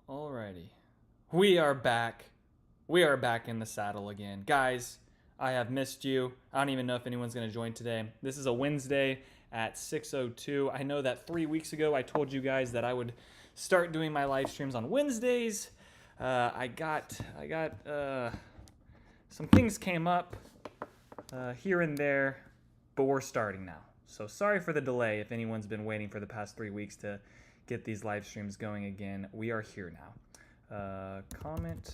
Alrighty. We are back. We are back in the saddle again. Guys, I have missed you. I don't even know if anyone's going to join today. This is a Wednesday at 6:02. I know that 3 weeks ago I told you guys that I would start doing my live streams on Wednesdays. I got some things came up here and there, but we're starting now. So sorry for the delay if anyone's been waiting for the past 3 weeks to get these live streams going again. We are here now. Comment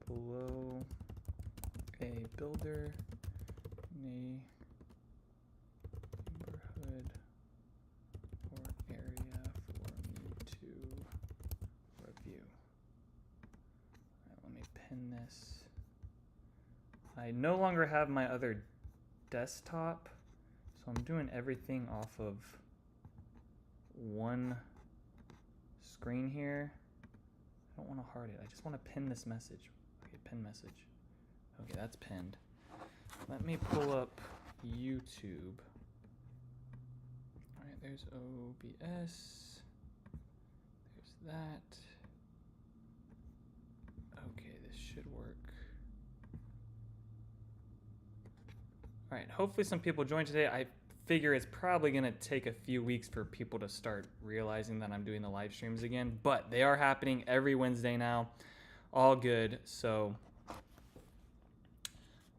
below a builder neighborhood or area for me to review. All right, let me pin this. I no longer have my other desktop, so I'm doing everything off of one screen here. I don't want to heart it. I just want to pin this message. Okay, pin message. Okay, that's pinned. Let me pull up YouTube. All right, there's OBS. There's that. Okay, this should work. All right, hopefully some people join today. I figure it's probably going to take a few weeks for people to start realizing that I'm doing the live streams again, but they are happening every Wednesday now. All good. So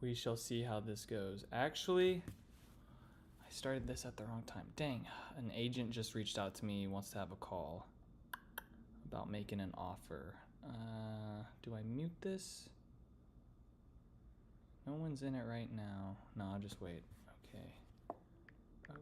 we shall see how this goes. Actually, I started this at the wrong time. Dang, an agent just reached out to me, wants to have a call about making an offer. Do I mute this? No one's in it right now. No, I'll just wait. Okay. Okay.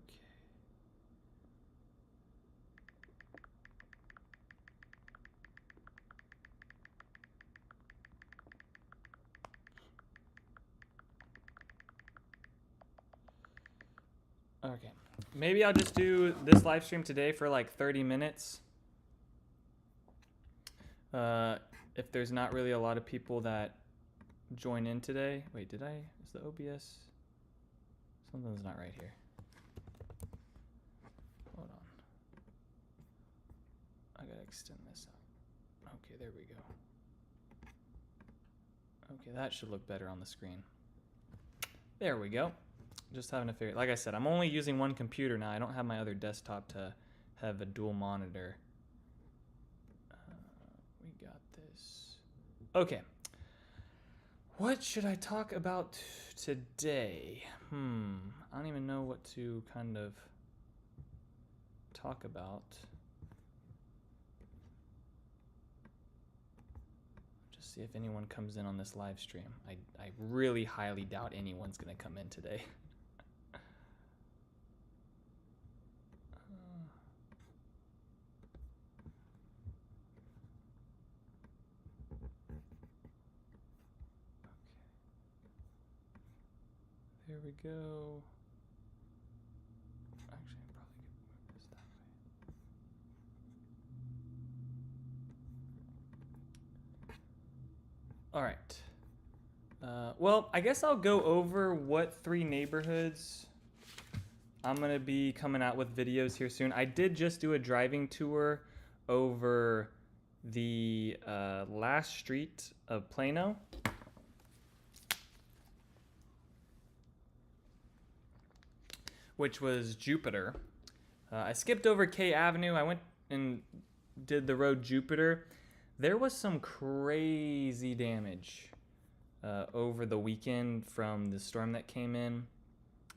Okay. Maybe I'll just do this live stream today for like 30 minutes. If there's not really a lot of people that join in today. Wait, is the OBS? Something's not right here. Hold on. I gotta extend this out. Okay, there we go. Okay, that should look better on the screen. There we go. Just having to figure, like I said, I'm only using one computer now. I don't have my other desktop to have a dual monitor. We got this. Okay. What should I talk about today? I don't even know what to kind of talk about. Just see if anyone comes in on this live stream. I really highly doubt anyone's going to come in today. There we go. Actually, I probably could move this that way. All right. Well, I guess I'll go over what 3 neighborhoods I'm going to be coming out with videos here soon. I did just do a driving tour over the last street of Plano. Which was Jupiter. I skipped over K Avenue. I went and did the road Jupiter. There was some crazy damage over the weekend from the storm that came in.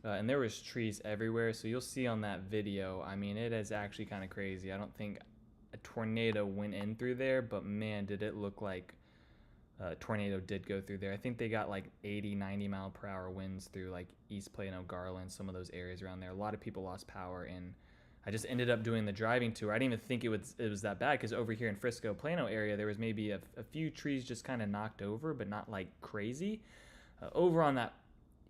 And there was trees everywhere. So you'll see on that video, I mean, it is actually kind of crazy. I don't think a tornado went in through there, but man, did it look like a tornado did go through there. I think they got like 80, 90 mile per hour winds through like East Plano, Garland, some of those areas around there. A lot of people lost power, and I just ended up doing the driving tour. I didn't even think it was that bad, because over here in Frisco, Plano area, there was maybe a few trees just kind of knocked over, but not like crazy. Over on that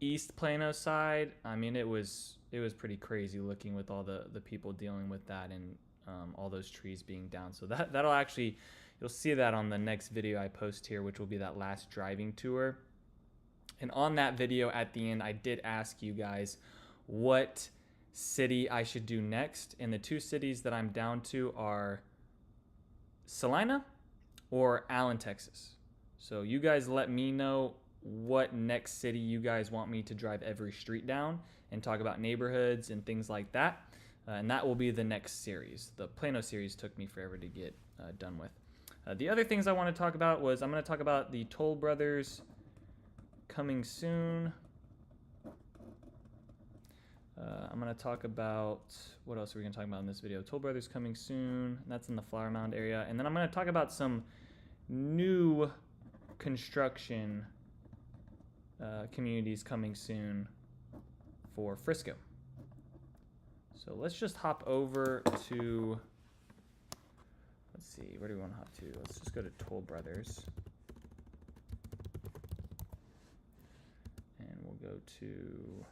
East Plano side, I mean, it was pretty crazy looking with all the people dealing with that, and all those trees being down. So that'll actually, you'll see that on the next video I post here, which will be that last driving tour. And on that video at the end, I did ask you guys what city I should do next. And the 2 cities that I'm down to are Salina or Allen, Texas. So you guys let me know what next city you guys want me to drive every street down and talk about neighborhoods and things like that. And that will be the next series. The Plano series took me forever to get done with. The other things I want to talk about was I'm going to talk about the Toll Brothers coming soon. I'm going to talk about, what else are we going to talk about in this video? Toll Brothers coming soon. That's in the Flower Mound area. And then I'm going to talk about some new construction communities coming soon for Frisco. So let's just hop over to, let's see, where do we want to hop to? Let's just go to Toll Brothers. And we'll go to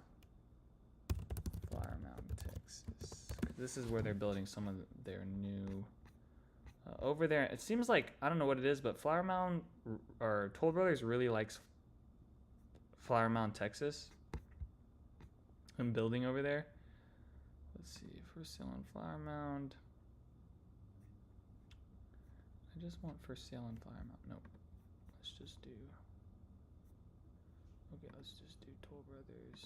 Flower Mound, Texas. This is where they're building some of their new, over there. It seems like, I don't know what it is, but Flower Mound, or Toll Brothers really likes Flower Mound, Texas. I'm building over there. Let's see, for sale on Flower Mound. I just want for sale on Flower Mound. Nope. Let's just do, okay, let's just do Toll Brothers.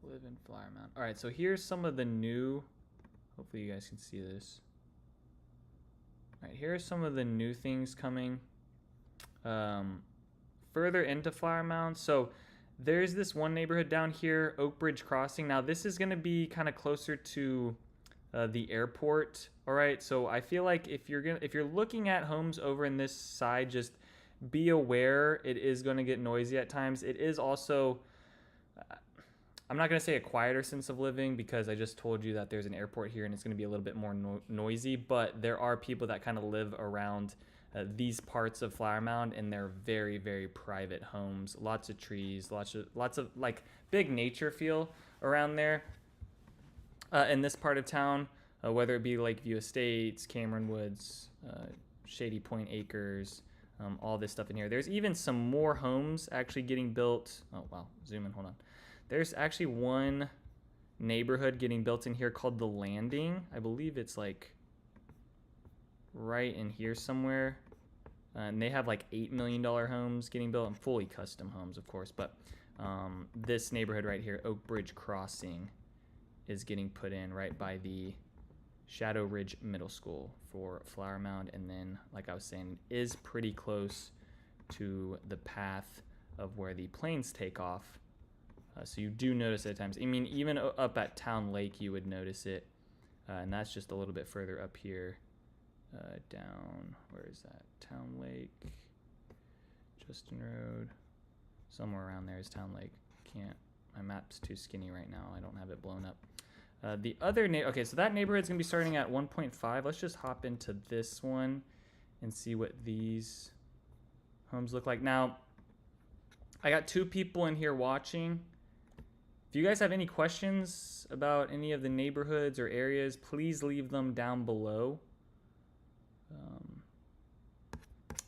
Live in Flower Mound. All right, so here's some of the new, hopefully you guys can see this. All right, here are some of the new things coming further into Flower Mound. So there's this one neighborhood down here, Oak Bridge Crossing. Now this is gonna be kind of closer to the airport. All right, so I feel like if you're looking at homes over in this side, just be aware it is gonna get noisy at times. It is also, I'm not going to say a quieter sense of living because I just told you that there's an airport here and it's going to be a little bit more noisy, but there are people that kind of live around these parts of Flower Mound, and they're very, very private homes. Lots of trees, lots of like big nature feel around there in this part of town, whether it be Lakeview Estates, Cameron Woods, Shady Point Acres, all this stuff in here. There's even some more homes actually getting built. Oh, wow. Zoom in. Hold on. There's actually one neighborhood getting built in here called The Landing. I believe it's like right in here somewhere. And they have like $8 million homes getting built, and fully custom homes, of course. But this neighborhood right here, Oak Bridge Crossing, is getting put in right by the Shadow Ridge Middle School for Flower Mound. And then, like I was saying, is pretty close to the path of where the planes take off. So you do notice it at times. I mean, even up at Town Lake, you would notice it. And that's just a little bit further up here. Down, where is that? Town Lake, Justin Road. Somewhere around there is Town Lake. My map's too skinny right now. I don't have it blown up. The other, okay, so that neighborhood's gonna be starting at 1.5. Let's just hop into this one and see what these homes look like. Now, I got 2 people in here watching. If you guys have any questions about any of the neighborhoods or areas, please leave them down below.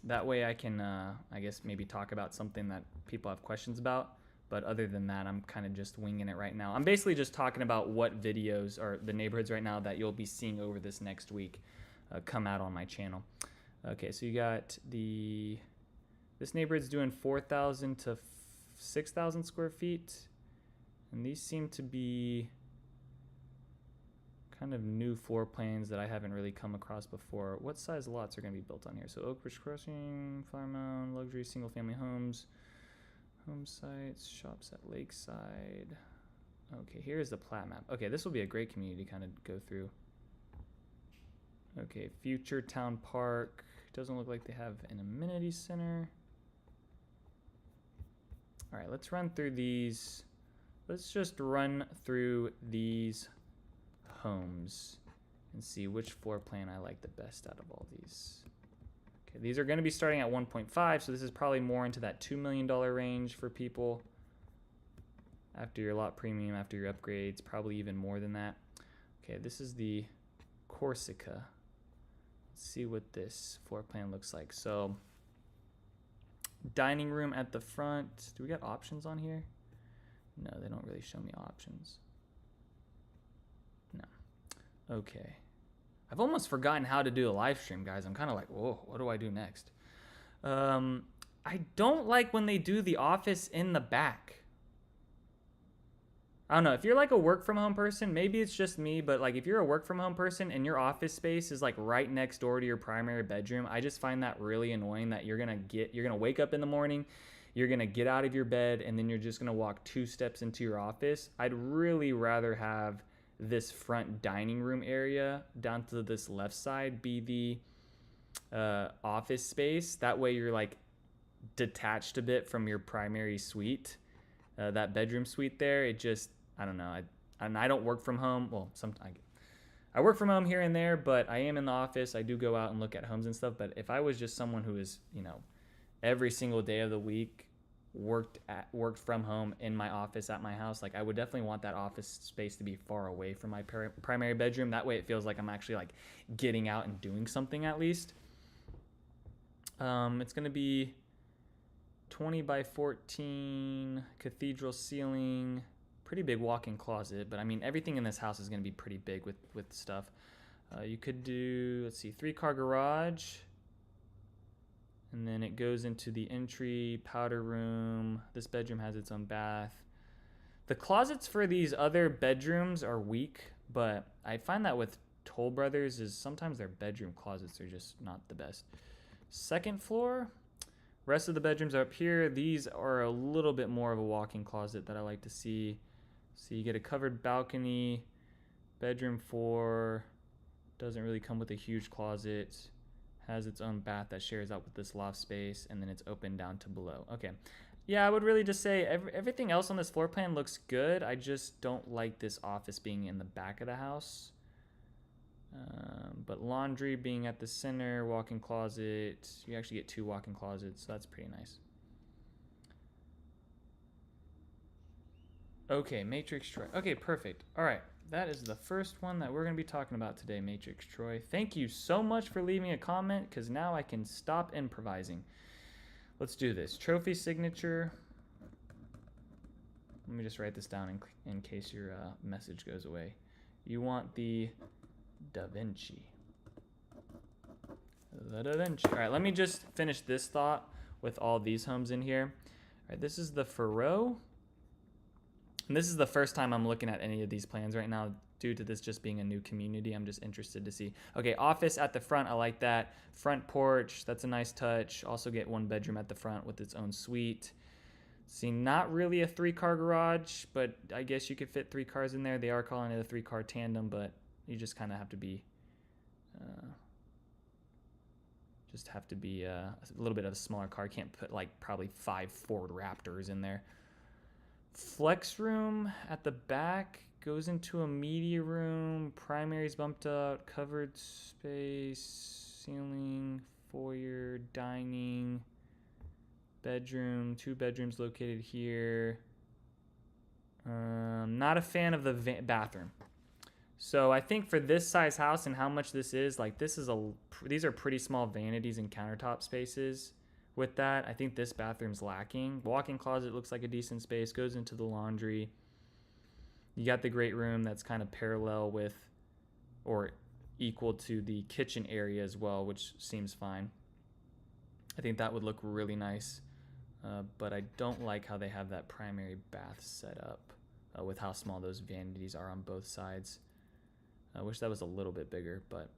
That way I can, I guess, maybe talk about something that people have questions about. But other than that, I'm kind of just winging it right now. I'm basically just talking about what videos or the neighborhoods right now that you'll be seeing over this next week come out on my channel. Okay, so you got this neighborhood's doing 4,000 to 6,000 square feet. And these seem to be kind of new floor plans that I haven't really come across before. What size lots are going to be built on here? So Oak Ridge Crossing, Flower Mound, luxury single family homes, home sites, shops at Lakeside. Okay, here's the plat map. Okay, this will be a great community to kind of go through. Okay, future town park. Doesn't look like they have an amenity center. All right, let's run through these. Let's just run through these homes and see which floor plan I like the best out of all these. Okay, these are going to be starting at 1.5, so this is probably more into that $2 million range for people. After your lot premium, after your upgrades, probably even more than that. Okay, this is the Corsica. Let's see what this floor plan looks like. So, dining room at the front. Do we got options on here? No, they don't really show me options. No. Okay. I've almost forgotten how to do a live stream, guys. I'm kind of like, whoa, what do I do next? I don't like when they do the office in the back. I don't know. If you're like a work from home person, maybe it's just me, but like if you're a work from home person and your office space is like right next door to your primary bedroom, I just find that really annoying that you're going to wake up in the morning, you're going to get out of your bed, and then you're just going to walk 2 steps into your office. I'd really rather have this front dining room area down to this left side be the office space. That way you're like detached a bit from your primary suite, that bedroom suite there. It just, I don't know. I don't work from home. Well, sometimes I work from home here and there, but I am in the office. I do go out and look at homes and stuff. But if I was just someone who is, every single day of the week worked from home in my office at my house, like I would definitely want that office space to be far away from my primary bedroom. That way it feels like I'm actually like getting out and doing something at least. It's going to be 20 by 14 cathedral ceiling, pretty big walk-in closet, but I mean everything in this house is going to be pretty big with stuff. You could do, let's see, 3-car garage, and then it goes into the entry powder room. This bedroom has its own bath. The closets for these other bedrooms are weak, but I find that with Toll Brothers is sometimes their bedroom closets are just not the best. Second floor, rest of the bedrooms are up here. These are a little bit more of a walk-in closet that I like to see. So you get a covered balcony. Bedroom 4 doesn't really come with a huge closet. Has its own bath that shares out with this loft space, and then it's open down to below. Okay. Yeah, I would really just say everything else on this floor plan looks good. I just don't like this office being in the back of the house. But laundry being at the center, walk-in closet. You actually get 2 walk-in closets, so that's pretty nice. Okay, Matrix Troy. Okay, perfect. All right, that is the first one that we're going to be talking about today, Matrix Troy. Thank you so much for leaving a comment, because now I can stop improvising. Let's do this. Trophy signature. Let me just write this down in case your message goes away. You want the Da Vinci. The Da Vinci. All right, let me just finish this thought with all these homes in here. All right, this is the Faro. And this is the first time I'm looking at any of these plans right now due to this just being a new community. I'm just interested to see. Okay, office at the front, I like that. Front porch, that's a nice touch. Also get 1 bedroom at the front with its own suite. See, not really a 3-car garage, but I guess you could fit 3 cars in there. They are calling it a 3-car tandem, but you just kind of have to be a little bit of a smaller car. Can't put like probably 5 Ford Raptors in there. Flex room at the back goes into a media room. Primary's bumped out. Covered space, ceiling, foyer, dining, bedroom. 2 bedrooms located here. Not a fan of the bathroom. So I think for this size house and how much this is, like these are pretty small vanities and countertop spaces. With that, I think this bathroom's lacking. Walk-in closet looks like a decent space, goes into the laundry. You got the great room that's kind of parallel with or equal to the kitchen area as well, which seems fine. I think that would look really nice, but I don't like how they have that primary bath set up with how small those vanities are on both sides. I wish that was a little bit bigger, but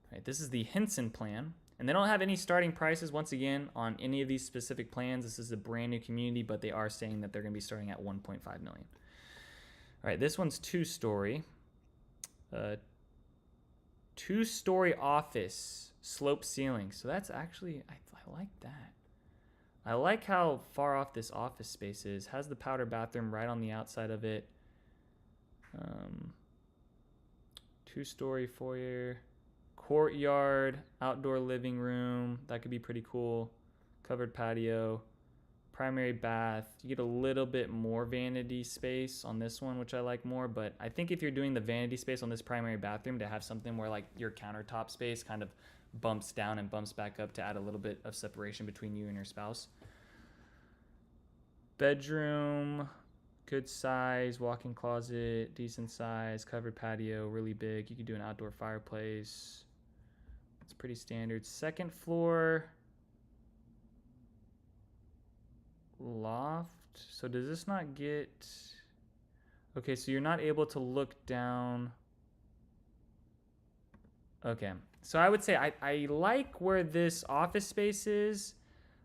all right, this is the Henson plan. And they don't have any starting prices, once again, on any of these specific plans. This is a brand new community, but they are saying that they're going to be starting at $1.5 million. All right, this one's 2-story. 2-story office, slope ceiling. So that's actually, I like that. I like how far off this office space is. Has the powder bathroom right on the outside of it. 2-story foyer. Courtyard, outdoor living room, that could be pretty cool. Covered patio, primary bath. You get a little bit more vanity space on this one, which I like more, but I think if you're doing the vanity space on this primary bathroom to have something where like your countertop space kind of bumps down and bumps back up to add a little bit of separation between you and your spouse. Bedroom good size, walk-in closet, decent size, covered patio, really big. You could do an outdoor fireplace. It's pretty standard. Second floor, loft. So does this not get... Okay, so you're not able to look down. Okay, so I would say I like where this office space is.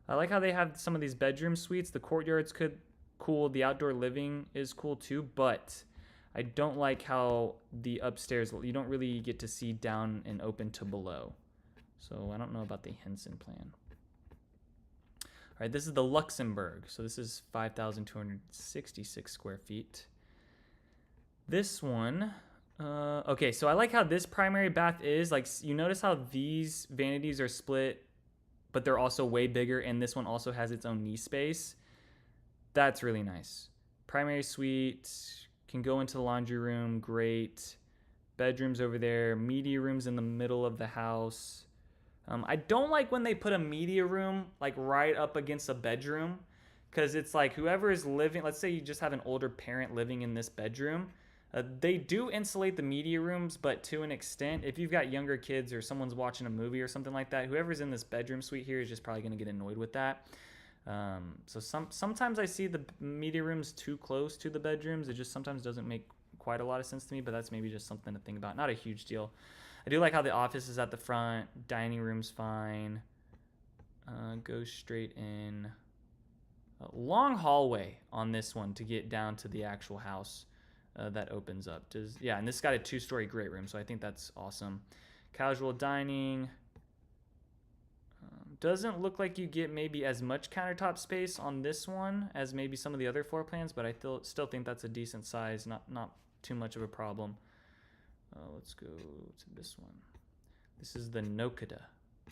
I like how they have some of these bedroom suites. The courtyard's cool. The outdoor living is cool too, but I don't like how the upstairs, you don't really get to see down and open to below. So I don't know about the Henson plan. All right, this is the Luxembourg. So this is 5,266 square feet. This one, okay, so I like how this primary bath is. Like, you notice how these vanities are split, but they're also way bigger, and this one also has its own knee space. That's really nice. Primary suite, can go into the laundry room, great. Bedrooms over there, media rooms in the middle of the house. I don't like when they put a media room like right up against a bedroom, because it's like whoever is living, let's say you just have an older parent living in this bedroom, they do insulate the media rooms, but to an extent. If you've got younger kids or someone's watching a movie or something like that, whoever's in this bedroom suite here is just probably going to get annoyed with that. So sometimes I see the media rooms too close to the bedrooms. It just sometimes doesn't make quite a lot of sense to me, but that's maybe just something to think about. Not a huge deal. I do like how the office is at the front. Dining room's fine. Go straight in. A long hallway on this one to get down to the actual house that opens up. Yeah, and this got a 2-story great room, so I think that's awesome. Casual dining. Doesn't look like you get maybe as much countertop space on this one as maybe some of the other floor plans, but I still think that's a decent size, not too much of a problem. Let's go to this one. This is the Nokata.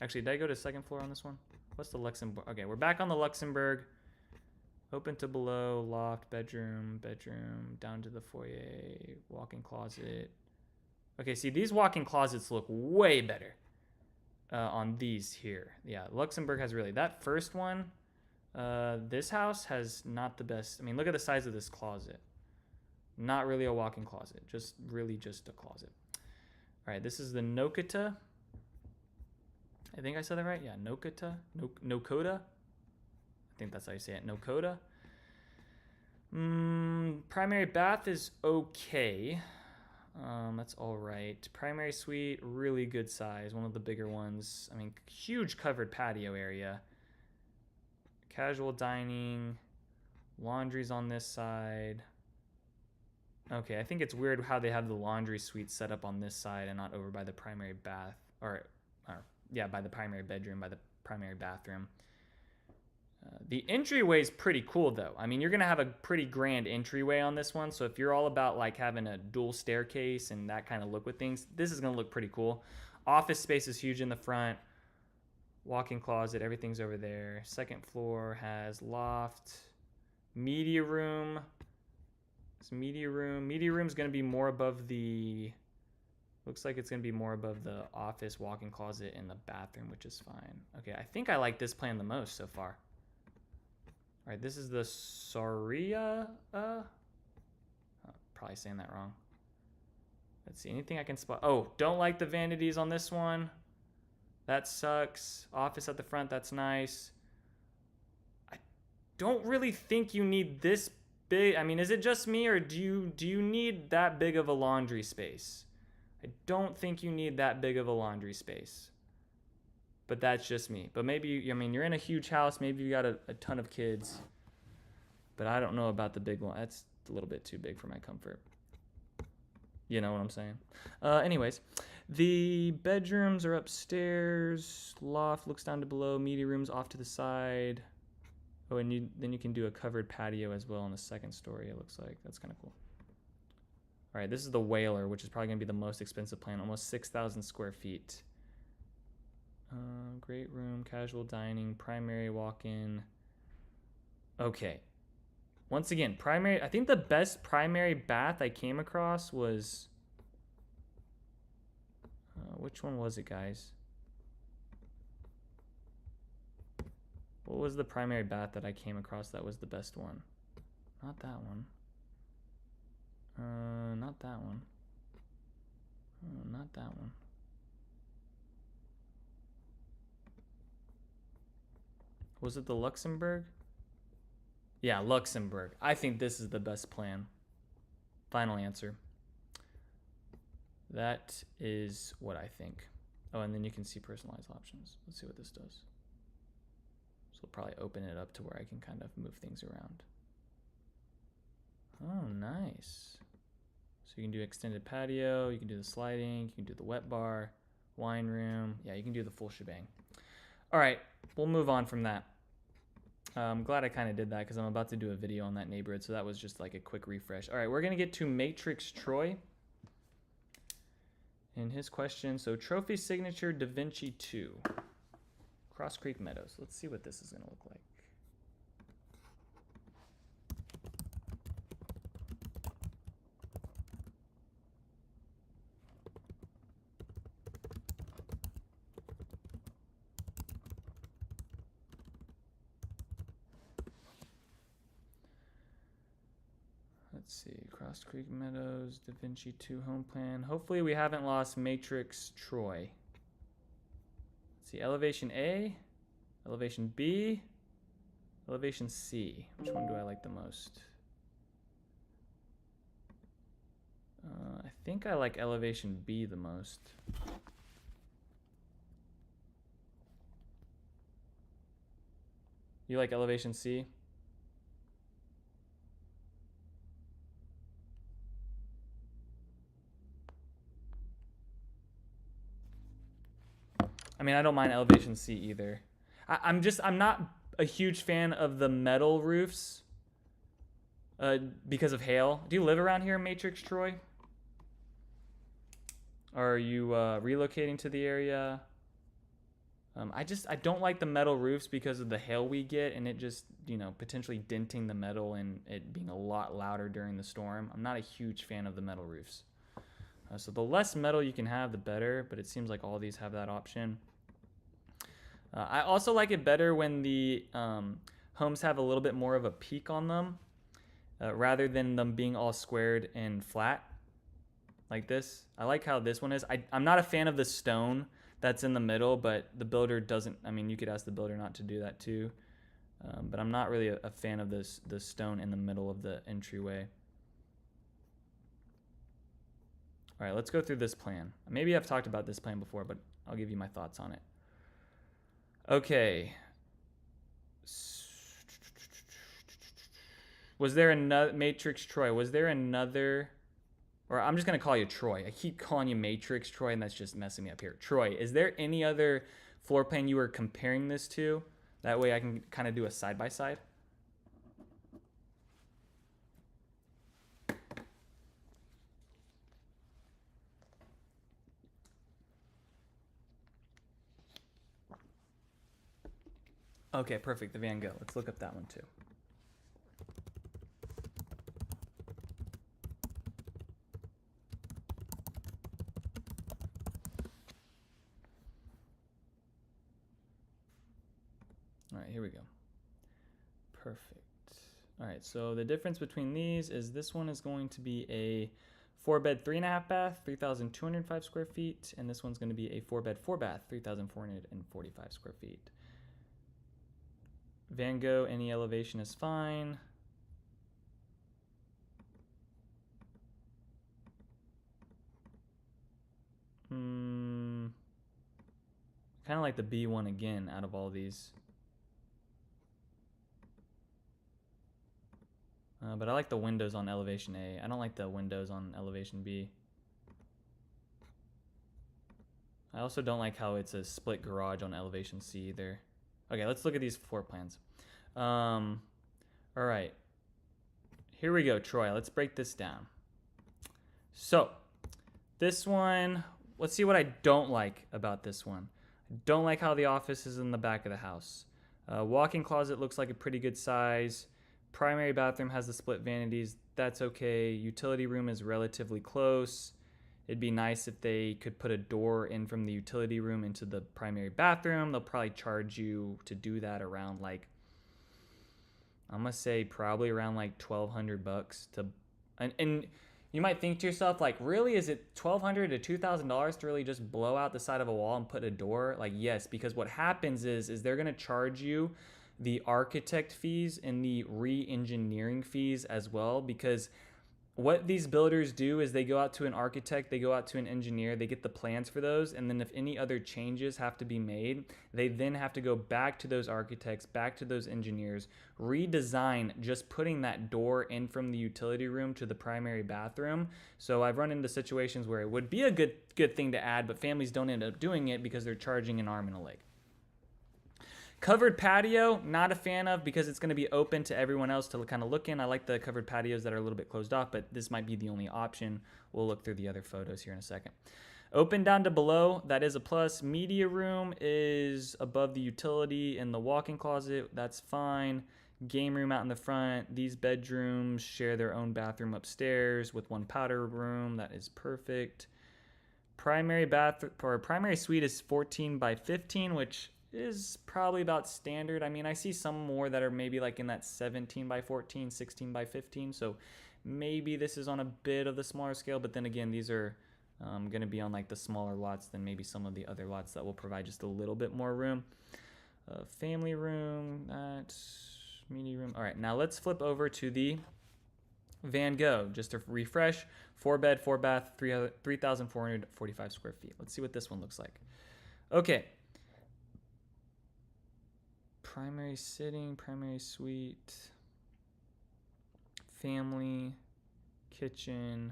Actually, did I go to second floor on this one? What's the Luxembourg? Okay, we're back on the Luxembourg. Open to below, loft, bedroom, down to the foyer, walk-in closet. Okay, see, these walk-in closets look way better on these here. Yeah, Luxembourg has really, that first one, this house has not the best. I mean, look at the size of this closet. Not really a walk-in closet, just a closet. All right, this is the Nokata. I think I said that right. Yeah, Nokata, Nokota. I think that's how you say it, Nokota. Primary bath is okay. That's all right. Primary suite, really good size, one of the bigger ones. I mean, huge covered patio area. Casual dining, laundry's on this side. Okay, I think it's weird how they have the laundry suite set up on this side and not over by the primary bath, or yeah, by the primary bedroom, by the primary bathroom. The entryway is pretty cool though. I mean, you're gonna have a pretty grand entryway on this one, so if you're all about like having a dual staircase and that kind of look with things, this is gonna look pretty cool. Office space is huge in the front. Walk-in closet, everything's over there. Second floor has loft, media room. Media room's gonna be more above the, looks like it's gonna be more above the office, walk-in closet, and the bathroom, which is fine. Okay, I think I like this plan the most so far. All right, this is the Soria. Probably saying that wrong. Let's see, anything I can spot. Oh, don't like the vanities on this one. That sucks. Office at the front, that's nice. I don't really think you need this big. I mean, is it just me, or do you need that big of a laundry space? I don't think you need that big of a laundry space. But that's just me. But maybe, I mean, you're in a huge house. Maybe you got a ton of kids. But I don't know about the big one. That's a little bit too big for my comfort. You know what I'm saying? Anyways, the bedrooms are upstairs. Loft looks down to below. Media rooms off to the side. Oh, and then you can do a covered patio as well on the second story, it looks like. That's kind of cool. All right, this is the Whaler, which is probably going to be the most expensive plan. Almost 6,000 square feet. Great room, casual dining, primary walk-in. Okay. Once again, primary. I think the best primary bath I came across was... which one was it, guys? What was the primary bath that I came across that was the best one? Not that one. Not that one. Not that one. Was it the Luxembourg? Yeah, Luxembourg. I think this is the best plan. Final answer. That is what I think. Oh, and then you can see personalized options. Let's see what this does. So we'll probably open it up to where I can kind of move things around. Oh, nice. So you can do extended patio, you can do the sliding, you can do the wet bar, wine room. Yeah, you can do the full shebang. All right, we'll move on from that. I'm glad I kind of did that because I'm about to do a video on that neighborhood. So that was just like a quick refresh. All right, we're going to get to Matrix Troy. And his question, so trophy signature Da Vinci 2. Cross Creek Meadows. Let's see what this is going to look like. Let's see, Cross Creek Meadows, Da Vinci 2 home plan. Hopefully we haven't lost Matrix Troy. Let's see, elevation A, elevation B, elevation C. Which one do I like the most? I think I like elevation B the most. You like elevation C? I mean, I don't mind elevation C either. I'm not a huge fan of the metal roofs because of hail. Do you live around here in Matrix Troy? Or are you relocating to the area? I don't like the metal roofs because of the hail we get and it just, potentially denting the metal and it being a lot louder during the storm. I'm not a huge fan of the metal roofs. So the less metal you can have, the better, but it seems like all these have that option. I also like it better when the homes have a little bit more of a peak on them rather than them being all squared and flat like this. I like how this one is. I'm not a fan of the stone that's in the middle, but the builder doesn't, you could ask the builder not to do that too. But I'm not really a fan of the stone in the middle of the entryway. All right, let's go through this plan. Maybe I've talked about this plan before, but I'll give you my thoughts on it. Okay. Was there another Matrix Troy? Was there another, or I'm just going to call you Troy. I keep calling you Matrix Troy, and that's just messing me up here. Troy, is there any other floor plan you were comparing this to? That way I can kind of do a side-by-side. Okay, perfect. The Van Gogh. Let's look up that one too. All right, here we go. Perfect. All right, so the difference between these is this one is going to be a 4-bed, 3.5 bath, 3,205 square feet, and this one's going to be a 4-bed, 4-bath, 3,445 square feet. Van Gogh, any elevation is fine. Kind of like the B one again out of all these. But I like the windows on elevation A. I don't like the windows on elevation B. I also don't like how it's a split garage on elevation C either. Okay, let's look at these floor plans. All right. Here we go, Troy. Let's break this down. So, this one, let's see what I don't like about this one. I don't like how the office is in the back of the house. Walk-in closet looks like a pretty good size. Primary bathroom has the split vanities. That's okay. Utility room is relatively close. It'd be nice if they could put a door in from the utility room into the primary bathroom. They'll probably charge you to do that around like, I'm gonna say probably around like $1,200 to, and You might think to yourself, like, really, is it $1,200 to $2,000 to really just blow out the side of a wall and put a door? Like, yes, because what happens is they're gonna charge you the architect fees and the re-engineering fees as well, because what these builders do is they go out to an architect, they go out to an engineer, they get the plans for those, and then if any other changes have to be made, they then have to go back to those architects, back to those engineers, redesign just putting that door in from the utility room to the primary bathroom. So I've run into situations where it would be a good thing to add, but families don't end up doing it because they're charging an arm and a leg. Covered patio, not a fan of because it's going to be open to everyone else to kind of look in. I like the covered patios that are a little bit closed off, but this might be the only option. We'll look through the other photos here in a second. Open down to below, that is a plus. Media room is above the utility and the walk-in closet. That's fine. Game room out in the front. These bedrooms share their own bathroom upstairs with one powder room. That is perfect. Primary bathroom or primary suite is 14 by 15, which is probably about standard. I mean, I see some more that are maybe like in that 17 by 14, 16 by 15. So maybe this is on a bit of the smaller scale, but then again, these are going to be on like the smaller lots than maybe some of the other lots that will provide just a little bit more room. Family room, that media room. All right, now let's flip over to the Van Gogh, just to refresh. 4 bed, 4 bath, 3,445 square feet. Let's see what this one looks like. Okay. Primary sitting, primary suite, family, kitchen,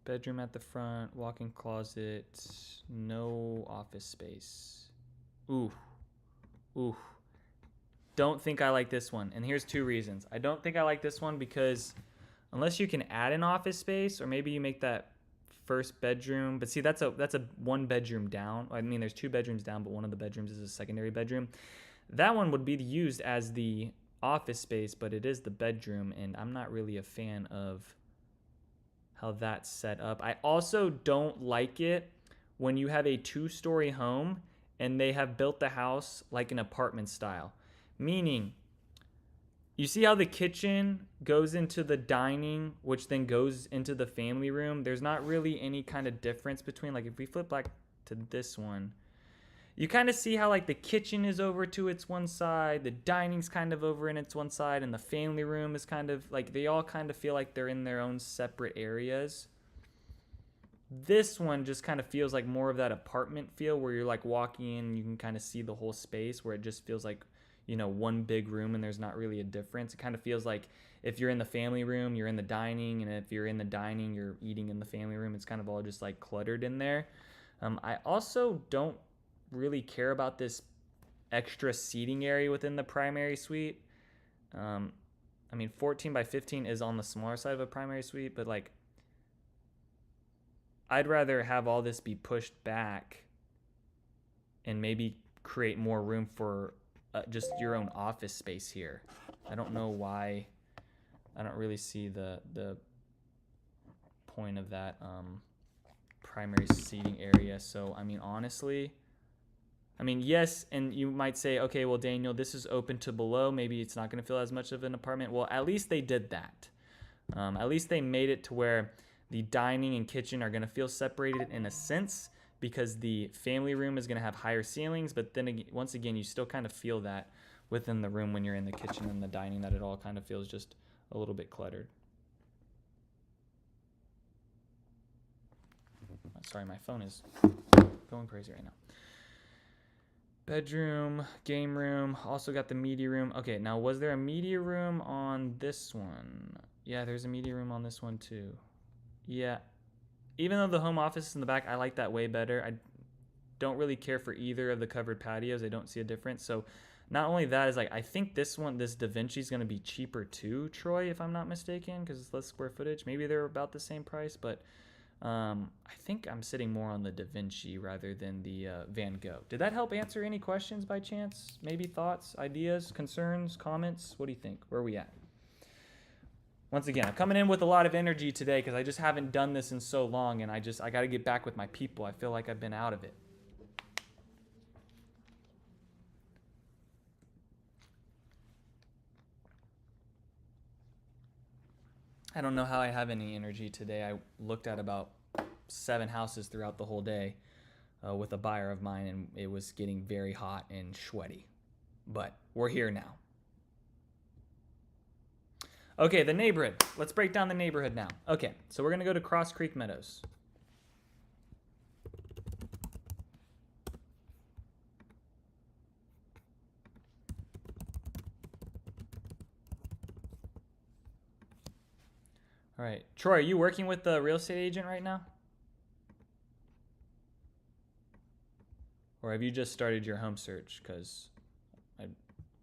bedroom at the front, walk-in closet, no office space. Ooh. Don't think I like this one, and here's 2 reasons. I don't think I like this one because unless you can add an office space, or maybe you make that first bedroom, but see, that's a 1 bedroom down. I mean, there's 2 bedrooms down, but one of the bedrooms is a secondary bedroom. That one would be used as the office space, but it is the bedroom, and I'm not really a fan of how that's set up. I also don't like it when you have a 2-story home and they have built the house like an apartment style, meaning you see how the kitchen goes into the dining, which then goes into the family room? There's not really any kind of difference between, like, if we flip back to this one, you kind of see how, like, the kitchen is over to its one side, the dining's kind of over in its one side, and the family room is kind of, like, they all kind of feel like they're in their own separate areas. This one just kind of feels like more of that apartment feel where you're, like, walking in and you can kind of see the whole space, where it just feels like, you know, one big room and there's not really a difference. It kind of feels like if you're in the family room, you're in the dining, and if you're in the dining, you're eating in the family room. It's kind of all just like cluttered in there. I also don't really care about this extra seating area within the primary suite. I mean, 14 by 15 is on the smaller side of a primary suite, but like, I'd rather have all this be pushed back and maybe create more room for just your own office space here. I don't know why. I don't really see the point of that primary seating area. So, I mean, honestly, I mean, yes, and you might say, okay, well, Daniel, this is open to below. Maybe it's not going to feel as much of an apartment. Well, at least they did that. At least they made it to where the dining and kitchen are going to feel separated in a sense, because the family room is going to have higher ceilings, but then again, once again, you still kind of feel that within the room when you're in the kitchen and the dining, that it all kind of feels just a little bit cluttered. Sorry, my phone is going crazy right now. Bedroom, game room, also got the media room. Okay, now was there a media room on this one? Yeah, there's a media room on this one too. Yeah. Even though the home office is in the back, I like that way better. I don't really care for either of the covered patios. I don't see a difference. So not only that, is like, I think this one, this Da Vinci is going to be cheaper too, Troy, if I'm not mistaken, because it's less square footage. Maybe they're about the same price, but I think I'm sitting more on the Da Vinci rather than the Van Gogh. Did that help answer any questions by chance? Maybe thoughts, ideas, concerns, comments? What do you think? Where are we at? Once again, I'm coming in with a lot of energy today because I just haven't done this in so long, and I got to get back with my people. I feel like I've been out of it. I don't know how I have any energy today. I looked at about 7 houses throughout the whole day with a buyer of mine, and it was getting very hot and sweaty. But we're here now. Okay, the neighborhood. Let's break down the neighborhood now. Okay, so we're going to go to Cross Creek Meadows. All right. Troy, are you working with the real estate agent right now? Or have you just started your home search? Because I'd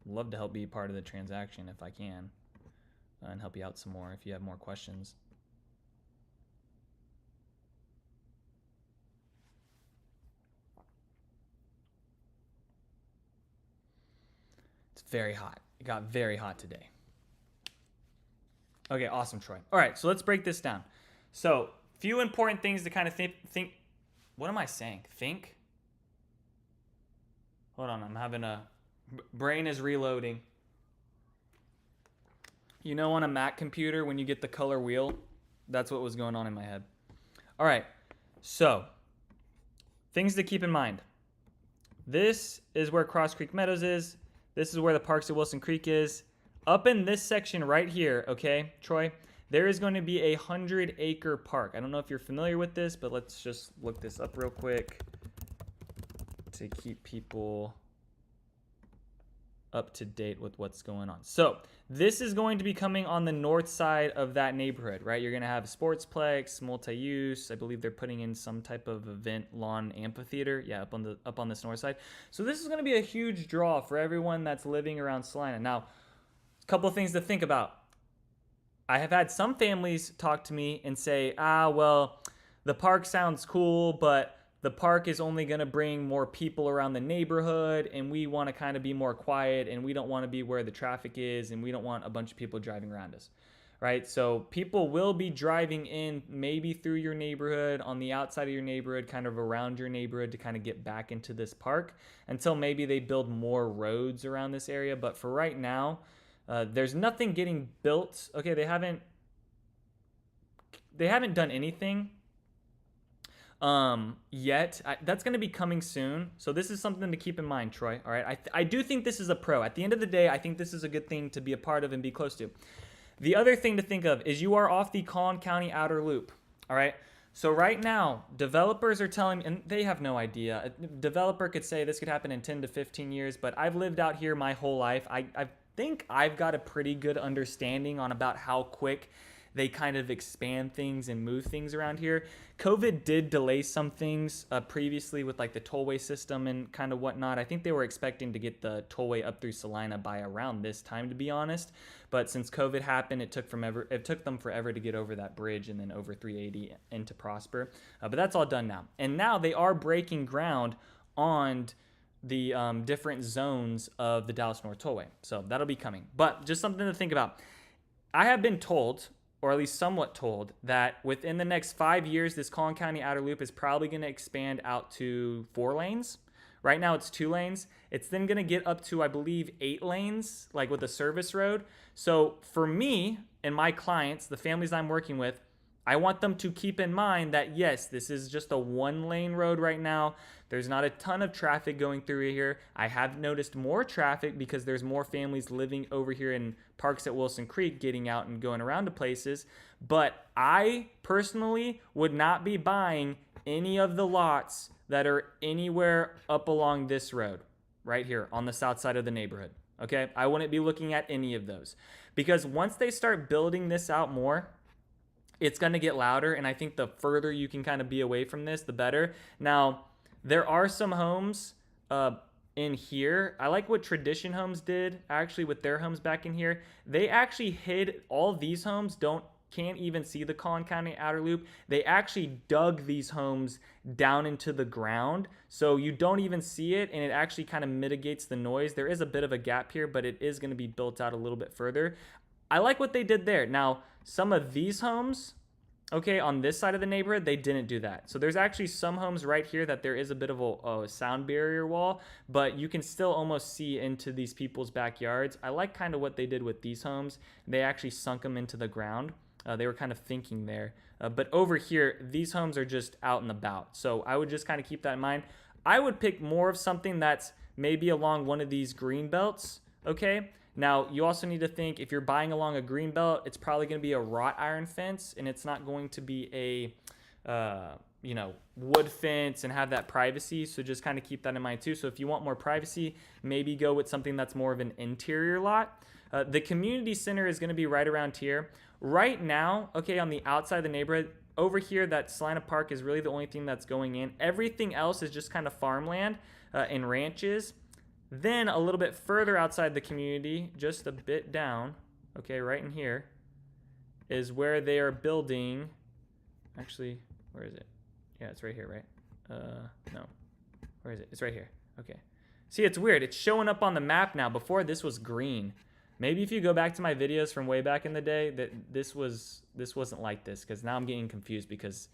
love to help be part of the transaction if I can, and help you out some more if you have more questions. It's very hot. It got very hot today. Okay, awesome, Troy. All right, so let's break this down. So, few important things to kind of think. What am I saying? Think? Hold on, I'm having a brain is reloading. You know, on a Mac computer, when you get the color wheel, that's what was going on in my head. All right, so things to keep in mind. This is where Cross Creek Meadows is. This is where the Parks at Wilson Creek is. Up in this section right here, okay, Troy, there is going to be a 100-acre park. I don't know if you're familiar with this, but let's just look this up real quick to keep people up to date with what's going on. So this is going to be coming on the north side of that neighborhood, right? You're going to have a sportsplex, multi-use. I believe they're putting in some type of event lawn amphitheater. Yeah, up on this north side. So this is going to be a huge draw for everyone that's living around Salina. Now, a couple of things to think about. I have had some families talk to me and say, well, the park sounds cool, but the park is only going to bring more people around the neighborhood, and we want to kind of be more quiet, and we don't want to be where the traffic is, and we don't want a bunch of people driving around us, right? So people will be driving in maybe through your neighborhood, on the outside of your neighborhood, kind of around your neighborhood to kind of get back into this park until maybe they build more roads around this area. But for right now, there's nothing getting built. Okay, they haven't done anything yet. That's going to be coming soon. So this is something to keep in mind, Troy. All right. I do think this is a pro. At the end of the day, I think this is a good thing to be a part of and be close to. The other thing to think of is you are off the Collin County outer loop. All right. So right now, developers are telling me, and they have no idea. A developer could say this could happen in 10 to 15 years, but I've lived out here my whole life. I think I've got a pretty good understanding on about how quick they kind of expand things and move things around here. COVID did delay some things previously with like the tollway system and kind of whatnot. I think they were expecting to get the tollway up through Salina by around this time, to be honest. But since COVID happened, it took them forever to get over that bridge and then over 380 into Prosper. But that's all done now. And now they are breaking ground on the different zones of the Dallas North Tollway. So that'll be coming. But just something to think about. I have been told, or at least somewhat told, that within the next 5 years, this Collin County outer loop is probably going to expand out to 4 lanes. Right now it's 2 lanes. It's then going to get up to, I believe, 8 lanes, like with a service road. So for me and my clients, the families I'm working with, I want them to keep in mind that, yes, this is just a 1-lane road right now. There's not a ton of traffic going through here. I have noticed more traffic because there's more families living over here in Parks at Wilson Creek, getting out and going around to places. But I personally would not be buying any of the lots that are anywhere up along this road right here on the south side of the neighborhood. Okay, I wouldn't be looking at any of those, because once they start building this out more, it's going to get louder. And I think the further you can kind of be away from this, the better. Now, there are some homes in here. I like what Tradition Homes did actually with their homes back in here. They actually hid all these homes, can't even see the Collin County outer loop. They actually dug these homes down into the ground, so you don't even see it, and it actually kind of mitigates the noise. There is a bit of a gap here, but it is going to be built out a little bit further. I like what they did there. Now, some of these homes, okay, on this side of the neighborhood, they didn't do that. So there's actually some homes right here that there is a bit of a sound barrier wall, but you can still almost see into these people's backyards. I like kind of what they did with these homes. They actually sunk them into the ground. They were kind of thinking there. But over here, these homes are just out and about. So I would just kind of keep that in mind. I would pick more of something that's maybe along one of these green belts, okay? Now, you also need to think, if you're buying along a green belt, it's probably going to be a wrought iron fence, and it's not going to be a, wood fence and have that privacy. So just kind of keep that in mind too. So if you want more privacy, maybe go with something that's more of an interior lot. The community center is going to be right around here. Right now, okay, on the outside of the neighborhood, over here, that Salina Park is really the only thing that's going in. Everything else is just kind of farmland and ranches. Then a little bit further outside the community, just a bit down, okay, right in here, is where they are building. Actually, where is it? Yeah, it's right here, right? No. Where is it? It's right here. Okay. See, it's weird. It's showing up on the map now. Before, this was green. Maybe if you go back to my videos from way back in the day, that this wasn't like this, because now I'm getting confused because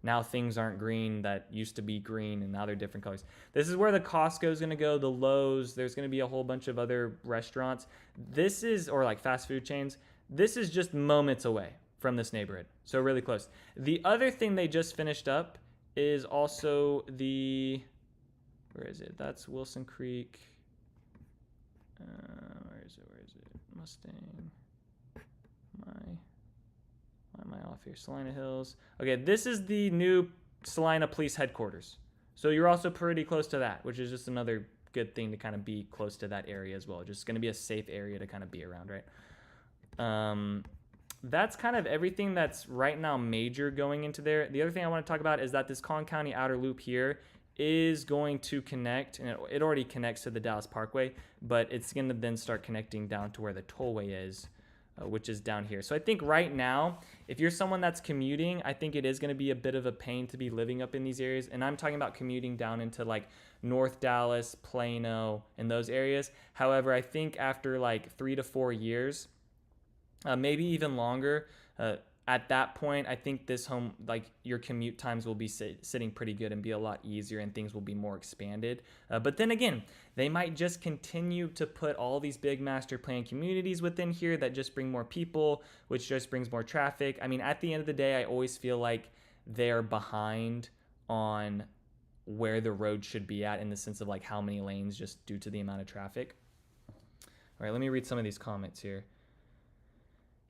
now things aren't green that used to be green, and now they're different colors. This is where the Costco is going to go, the Lowe's. There's going to be a whole bunch of other restaurants. This is, or like fast food chains. This is just moments away from this neighborhood, so really close. The other thing they just finished up is also the, where is it? That's Wilson Creek. Where is it? Mustang. Why am I off here? Salina Hills. Okay, this is the new Salina Police Headquarters. So you're also pretty close to that, which is just another good thing to kind of be close to that area as well. Just going to be a safe area to kind of be around, right? That's kind of everything that's right now major going into there. The other thing I want to talk about is that this Collin County outer loop here is going to connect, and it already connects to the Dallas Parkway, but it's going to then start connecting down to where the tollway is, which is down here. So I think right now, if you're someone that's commuting, I think it is going to be a bit of a pain to be living up in these areas. And I'm talking about commuting down into like North Dallas, Plano, and those areas. However, I think after like 3 to 4 years, maybe even longer, at that point, I think this home, like your commute times will be sitting pretty good and be a lot easier, and things will be more expanded. But then again, they might just continue to put all these big master plan communities within here that just bring more people, which just brings more traffic. I mean, at the end of the day, I always feel like they're behind on where the road should be at, in the sense of like how many lanes, just due to the amount of traffic. All right, let me read some of these comments here.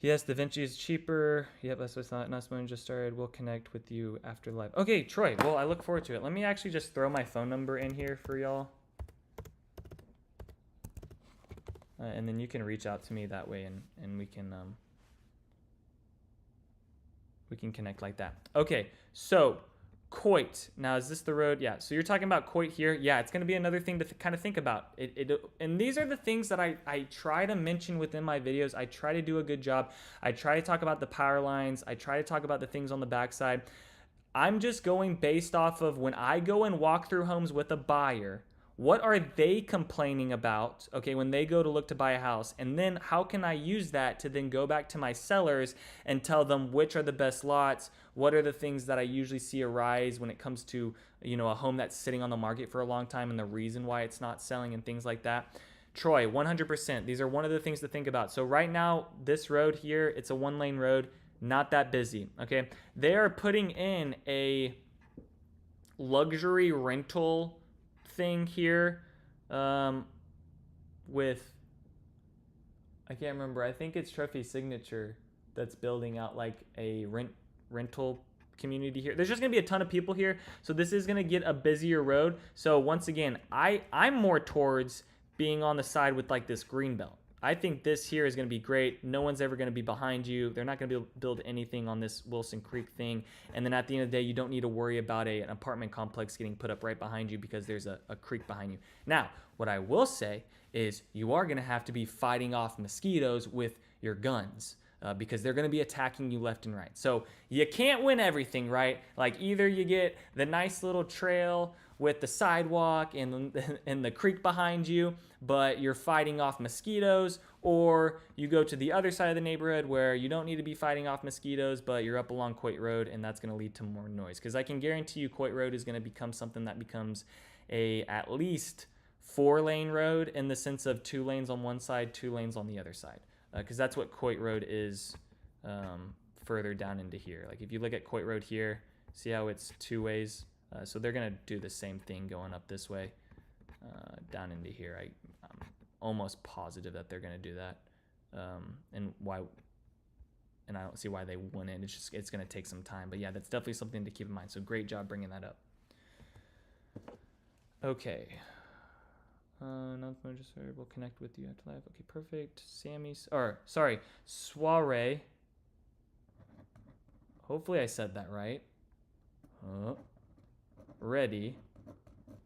Yes, Da Vinci is cheaper. Yep, that's what's not. Nussman just started. We'll connect with you after live. Okay, Troy. Well, I look forward to it. Let me actually just throw my phone number in here for y'all. And then you can reach out to me that way, and we can connect like that. Okay, so Coit. Now, is this the road? Yeah. So you're talking about Coit here. Yeah, it's going to be another thing to kind of think about. And these are the things that I try to mention within my videos. I try to do a good job. I try to talk about the power lines. I try to talk about the things on the backside. I'm just going based off of when I go and walk through homes with a buyer. What are they complaining about, okay, when they go to look to buy a house? And then how can I use that to then go back to my sellers and tell them which are the best lots? What are the things that I usually see arise when it comes to, a home that's sitting on the market for a long time and the reason why it's not selling and things like that? Troy, 100%. These are one of the things to think about. So right now, this road here, it's a 1-lane road, not that busy, okay? They are putting in a luxury rental thing here with, I can't remember, I think it's Trophy Signature that's building out like a rental community here. There's just gonna be a ton of people here, so this is gonna get a busier road. So once again, I'm more towards being on the side with like this green belt. I think this here is going to be great. No one's ever going to be behind you. They're not going to be able to build anything on this Wilson Creek thing. And then at the end of the day, you don't need to worry about an apartment complex getting put up right behind you because there's a creek behind you. Now, what I will say is you are going to have to be fighting off mosquitoes with your guns. Because they're going to be attacking you left and right. So you can't win everything, right? Like either you get the nice little trail with the sidewalk and the creek behind you, but you're fighting off mosquitoes, or you go to the other side of the neighborhood where you don't need to be fighting off mosquitoes, but you're up along Coit Road, and that's going to lead to more noise. Because I can guarantee you Coit Road is going to become something that becomes at least 4-lane road, in the sense of 2 lanes on one side, 2 lanes on the other side. Because that's what Coit Road is further down into here. Like if you look at Coit Road here, see how it's two ways? So they're gonna do the same thing going up this way, down into here. I'm almost positive that they're gonna do that. And I don't see why they wouldn't. It's gonna take some time. But yeah, that's definitely something to keep in mind. So great job bringing that up. Okay. Non-phone just variable connect with you after live. Okay, perfect. Soiree. Hopefully I said that right. Ready.